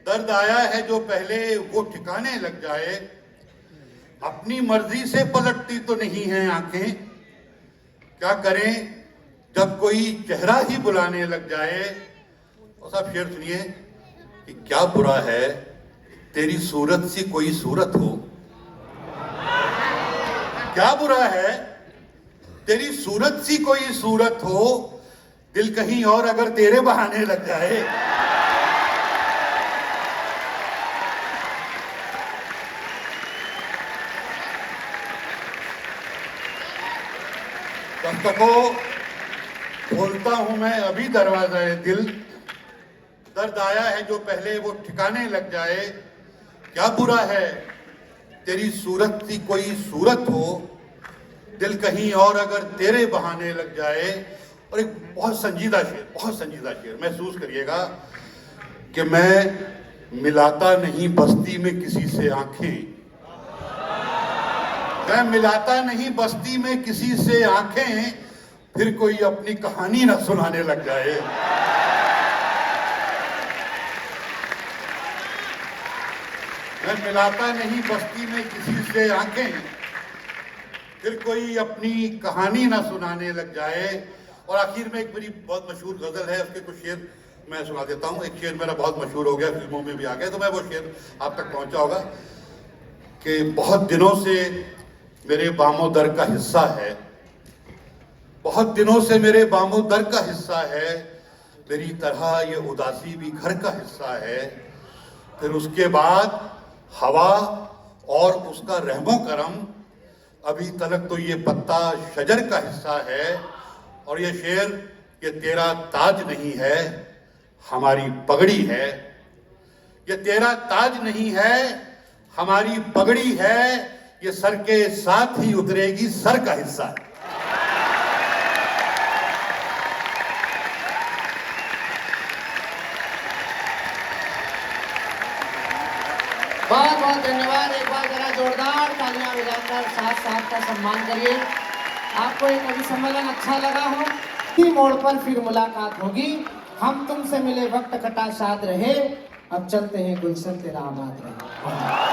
दर्द आया है जो पहले वो ठिकाने लग जाए, अपनी मर्जी से पलटती तो नहीं है आंखें, क्या करें जब कोई चेहरा ही बुलाने लग जाए। और सब शेर सुनिए कि क्या बुरा है तेरी सूरत सी कोई सूरत हो, क्या बुरा है तेरी सूरत सी कोई सूरत हो, दिल कहीं और अगर तेरे बहाने लग जाए। दस्तकों खोलता हूं मैं अभी दरवाज़ाए दिल, दर्द आया है जो पहले वो ठिकाने लग जाए, क्या बुरा है तेरी सूरत सी कोई सूरत हो, दिल कहीं और अगर तेरे बहाने लग जाए। और एक बहुत संजीदा शेर महसूस करिएगा कि मैं मिलाता नहीं बस्ती में किसी से आंखें, मैं मिलाता नहीं बस्ती में किसी से आंखें, फिर कोई अपनी कहानी ना सुनाने लग जाए। मैं मिलाता नहीं बस्ती में किसी से आंखें, फिर कोई अपनी कहानी ना सुनाने लग जाए। और आखिर में एक मेरी बहुत मशहूर गजल है, उसके कुछ शेर मैं सुना देता हूँ। एक शेर मेरा बहुत मशहूर हो गया, फिल्मों में भी आ गया, तो मैं वो शेर आप तक पहुंचा होगा कि बहुत दिनों से मेरे बामो दर का हिस्सा है, बहुत दिनों से मेरे बामो दर का हिस्सा है, मेरी तरह ये उदासी भी घर का हिस्सा है। फिर उसके बाद हवा और उसका रहमो करम, अभी तलक तो ये पत्ता शजर का हिस्सा है। और ये शेर, ये तेरा ताज नहीं है, हमारी पगड़ी है। ये तेरा ताज नहीं है, हमारी पगड़ी है। ये सर के साथ ही उतरेगी, सर का हिस्सा है। बहुत बहुत धन्यवाद। एक बार जरा जोरदार तालियां बजाकर साथ साथ का सम्मान करिए। आपको ये कवि सम्मेलन अच्छा लगा हो, इसी मोड़ पर फिर मुलाकात होगी। हम तुमसे मिले वक्त कटा शाद रहे, अब चलते हैं गुलशन तेरा आबाद रहे।